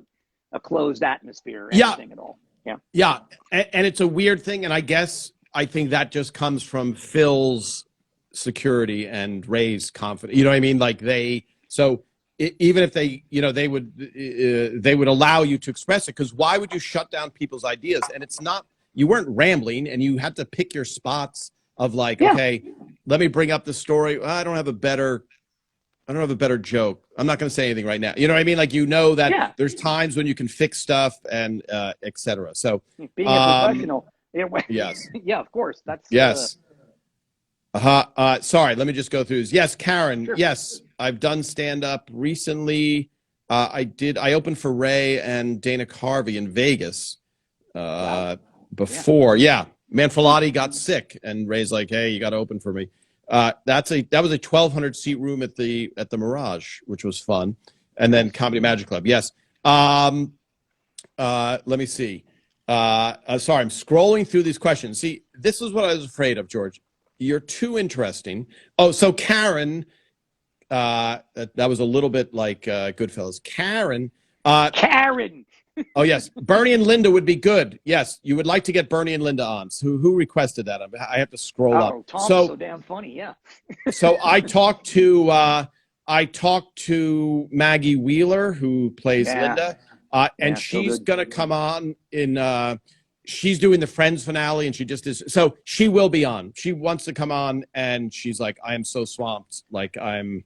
closed atmosphere or anything at all. Yeah. And it's a weird thing. And I think that just comes from Phil's security and Ray's confidence. You know what I mean? Like even if they would allow you to express it, because why would you shut down people's ideas? And it's not, you weren't rambling, and you had to pick your spots of like, okay, let me bring up the story. I don't have a better I don't have a better joke. I'm not going to say anything right now. You know what I mean? Like, you know that Yeah. there's times when you can fix stuff and et cetera. So Being a professional. yes. Yeah, of course. That's Yes. Sorry, let me just go through this. Yes, Karen. Sure. Yes, I've done stand up recently. I opened for Ray and Dana Carvey in Vegas before. Yeah. Manfrotati got sick, and Ray's like, "Hey, you got to open for me." That was a 1,200 seat room at the Mirage, which was fun, and then Comedy Magic Club. Yes. Let me see. Sorry, I'm scrolling through these questions. See, this is what I was afraid of, George. You're too interesting. Oh, so Karen, that was a little bit like Goodfellas. Karen. Karen. Oh, yes. Bernie and Linda would be good. Yes, you would like to get Bernie and Linda on. So who requested that? I have to scroll up. Tom's so damn funny. Yeah. So I talked to Maggie Wheeler, who plays Linda, and she's going to come on in. She's doing the Friends finale, and she just is. So she will be on. She wants to come on, and she's like, I am so swamped. Like I'm.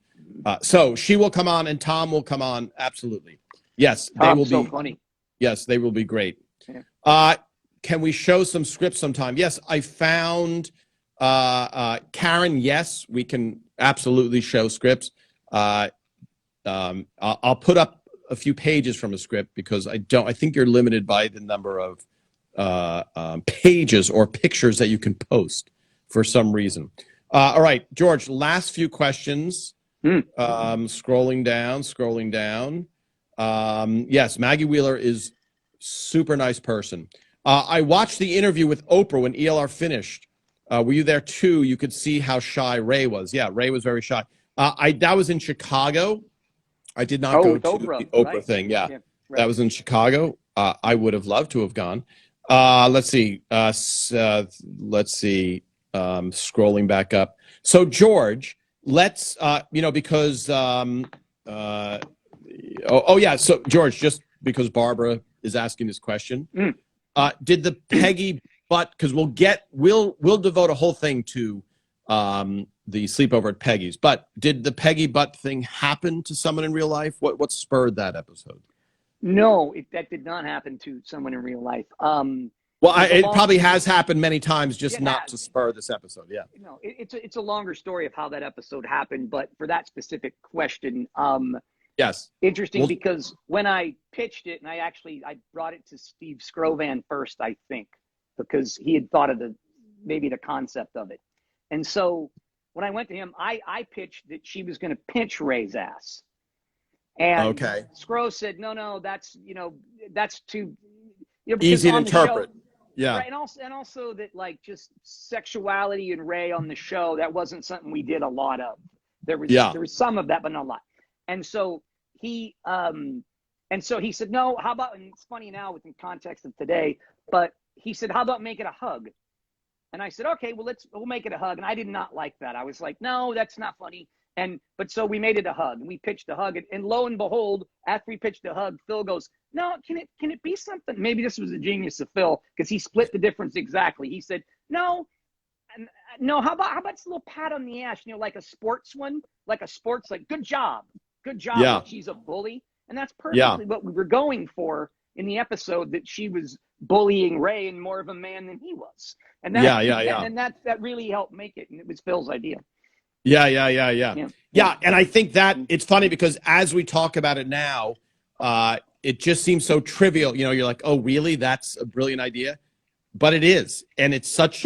So she will come on, and Tom will come on. Absolutely. Yes, they will be so funny. Yes, they will be great. Yeah. Can we show some scripts sometime? Yes, I found Karen. Yes, we can absolutely show scripts. I'll put up a few pages from a script because I think you're limited by the number of pages or pictures that you can post for some reason. All right, George, last few questions. Scrolling down. Yes, Maggie Wheeler is super nice person. I watched the interview with Oprah when ELR finished. Were you there too? You could see how shy Ray was. Yeah, Ray was very shy. That was in Chicago. I did not go to Oprah, the Oprah right. thing. Yeah, Right. That was in Chicago. I would have loved to have gone. Let's see. Scrolling back up. So George, let's because yeah. So George, just because Barbara is asking this question, did the Peggy butt? Because we'll devote a whole thing to the sleepover at Peggy's. But did the Peggy butt thing happen to someone in real life? What spurred that episode? No, that did not happen to someone in real life. Well, it probably has happened many times, just not to spur this episode. Yeah. No, it's a longer story of how that episode happened, but for that specific question, yes, interesting because when I pitched it, and I brought it to Steve Scrovan first, I think, because he had thought of maybe the concept of it, and so when I went to him, I pitched that she was going to pinch Ray's ass, and Scro said, no, that's too easy to interpret. Yeah. Right, and also that like just sexuality and Ray on the show, that wasn't something we did a lot of. There was some of that, but not a lot. And so he said, no, how about, and it's funny now within context of today, but he said, how about make it a hug? And I said, okay, well we'll make it a hug. And I did not like that. I was like, no, that's not funny. But so we made it a hug, and we pitched a hug, and lo and behold, after we pitched a hug, Phil goes, no, can it be something? Maybe this was a genius of Phil because he split the difference exactly. He said, no, how about this little pat on the ass, like a sports one, like good job. Yeah. Like she's a bully. And that's perfectly what we were going for in the episode, that she was bullying Ray and more of a man than he was. And and that really helped make it. And it was Phil's idea. Yeah. And I think that it's funny because as we talk about it now, it just seems so trivial. You're like, oh, really? That's a brilliant idea. But it is. And it's such,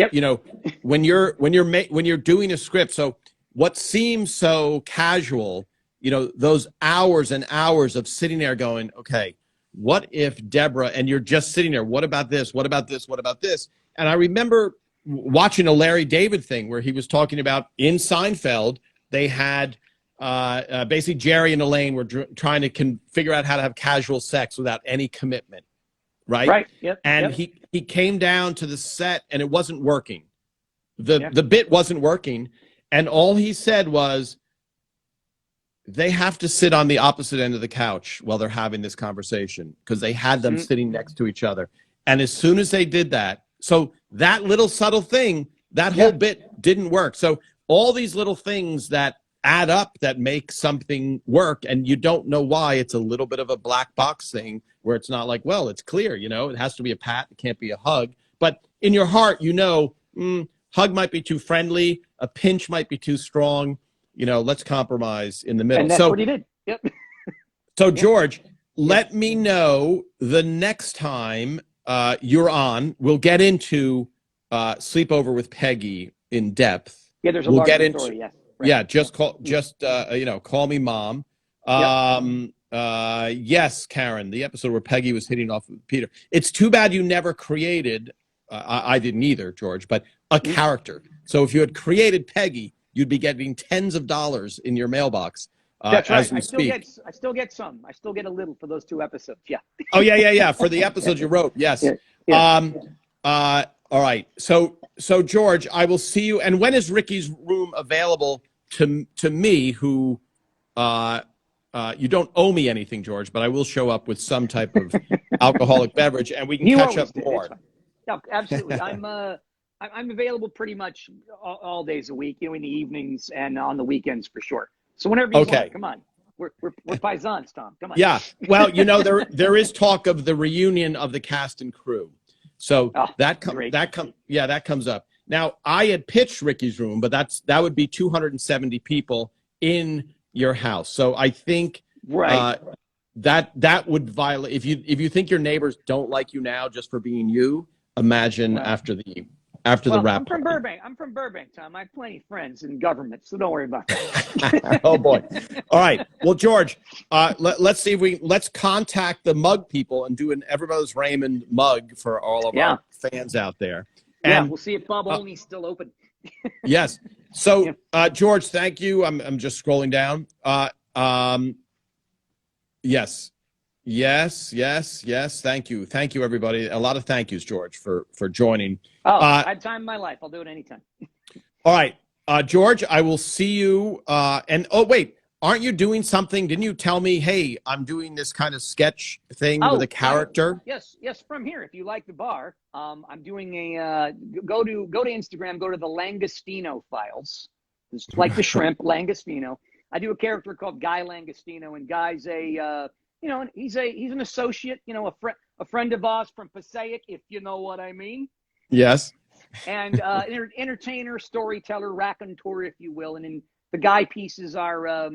when you're doing a script. So what seems so casual, those hours and hours of sitting there going, okay, what if Deborah, and you're just sitting there, what about this? What about this? What about this? And I remember watching a Larry David thing where he was talking about in Seinfeld, they had basically Jerry and Elaine were trying to figure out how to have casual sex without any commitment. Right. Yep. And he came down to the set and it wasn't working. The bit wasn't working. And all he said was, they have to sit on the opposite end of the couch while they're having this conversation, because they had them sitting next to each other. And as soon as they did that, so that little subtle thing, that whole bit didn't work. So all these little things that add up that make something work, and you don't know why. It's a little bit of a black box thing where it's not like, well, it's clear, it has to be a pat, it can't be a hug. But in your heart, hug might be too friendly, a pinch might be too strong. Let's compromise in the middle. And that's what he did. Yep. So George, let me know the next time you're on. We'll get into Sleepover with Peggy in depth. Yeah, there's a we'll larger get into, story. Yes. Right. Yeah, call me mom. Yes, Karen, the episode where Peggy was hitting off with Peter. It's too bad you never created, I didn't either, George, but a character. So if you had created Peggy, you'd be getting tens of dollars in your mailbox. That's right. As we speak. I still get some. I still get a little for those 2 episodes. Yeah. Oh, yeah. For the episodes you wrote. Yes. Yeah. All right. So George, I will see you. And when is Ricky's room available to me, who you don't owe me anything, George, but I will show up with some type of alcoholic beverage, and we can catch up more. No, absolutely. I'm available pretty much all days a week, in the evenings and on the weekends for sure. So whenever you want, come on. We're paisans, Tom. Come on. Yeah. Well, there is talk of the reunion of the cast and crew. So that comes up. Now, I had pitched Ricky's room, but that would be 270 people in your house. So I think that would violate, if you think your neighbors don't like you now just for being you, imagine after the wrap. I'm from Burbank, Tom. I have plenty of friends in government, so don't worry about that. Oh boy. All right. Well, George, let's see if let's contact the mug people and do an Everybody's Raymond mug for all of our fans out there. And we'll see if Bob Olney's still open. Yes. So, George, thank you. I'm just scrolling down. Yes. Thank you. Thank you, everybody. A lot of thank yous, George, for joining. I had time in my life. I'll do it anytime. All right. George, I will see you. And wait, aren't you doing something? Didn't you tell me, hey, I'm doing this kind of sketch thing with a character? Yes. From here. If you like the bar, I'm doing go to Instagram, go to the Langostino files. It's like the shrimp, Langostino. I do a character called Guy Langostino, and Guy's he's an associate, a friend of ours from Passaic, if you know what I mean. Yes. And entertainer, storyteller, raconteur, if you will. And then the Guy pieces are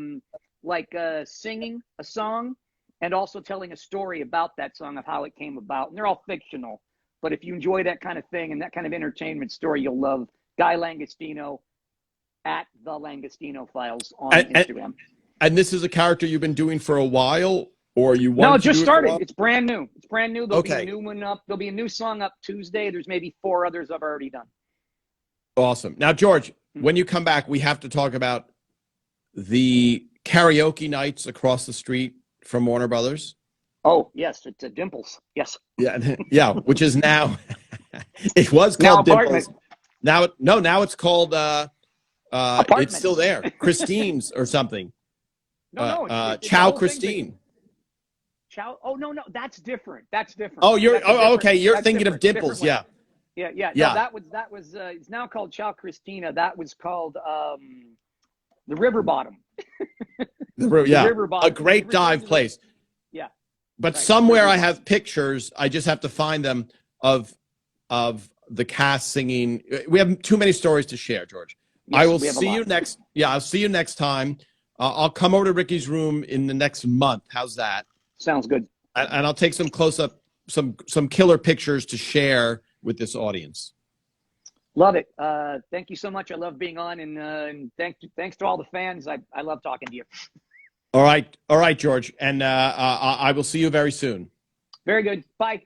singing a song and also telling a story about that song, of how it came about. And they're all fictional. But if you enjoy that kind of thing and that kind of entertainment story, you'll love Guy Langostino at the Langostino Files on Instagram. And this is a character you've been doing for a while? Or you want No, it just started. It's brand new. There'll be a new one up. There'll be a new song up Tuesday. There's maybe 4 others I've already done. Awesome. Now, George, when you come back, we have to talk about the karaoke nights across the street from Warner Brothers. Oh, yes. It's a Dimples. Yes. Yeah, which is now, it was called Dimples. Now it's called, it's still there. Christine's or something. No, Ciao Christine. Oh, no, that's different. Oh, okay. You're thinking of Dimples. Yeah. No, that was it's now called Ciao Christina. That was called the River Bottom. The River Bottom. A great dive place. Yeah. But somewhere I have pictures. I just have to find them of the cast singing. We have too many stories to share, George. Yes, I will see you next. Yeah, I'll see you next time. I'll come over to Ricky's room in the next month. How's that? Sounds good. And I'll take some close-up, some killer pictures to share with this audience. Love it. Thank you so much. I love being on, and thanks to all the fans. I love talking to you. All right, George. And I will see you very soon. Very good. Bye.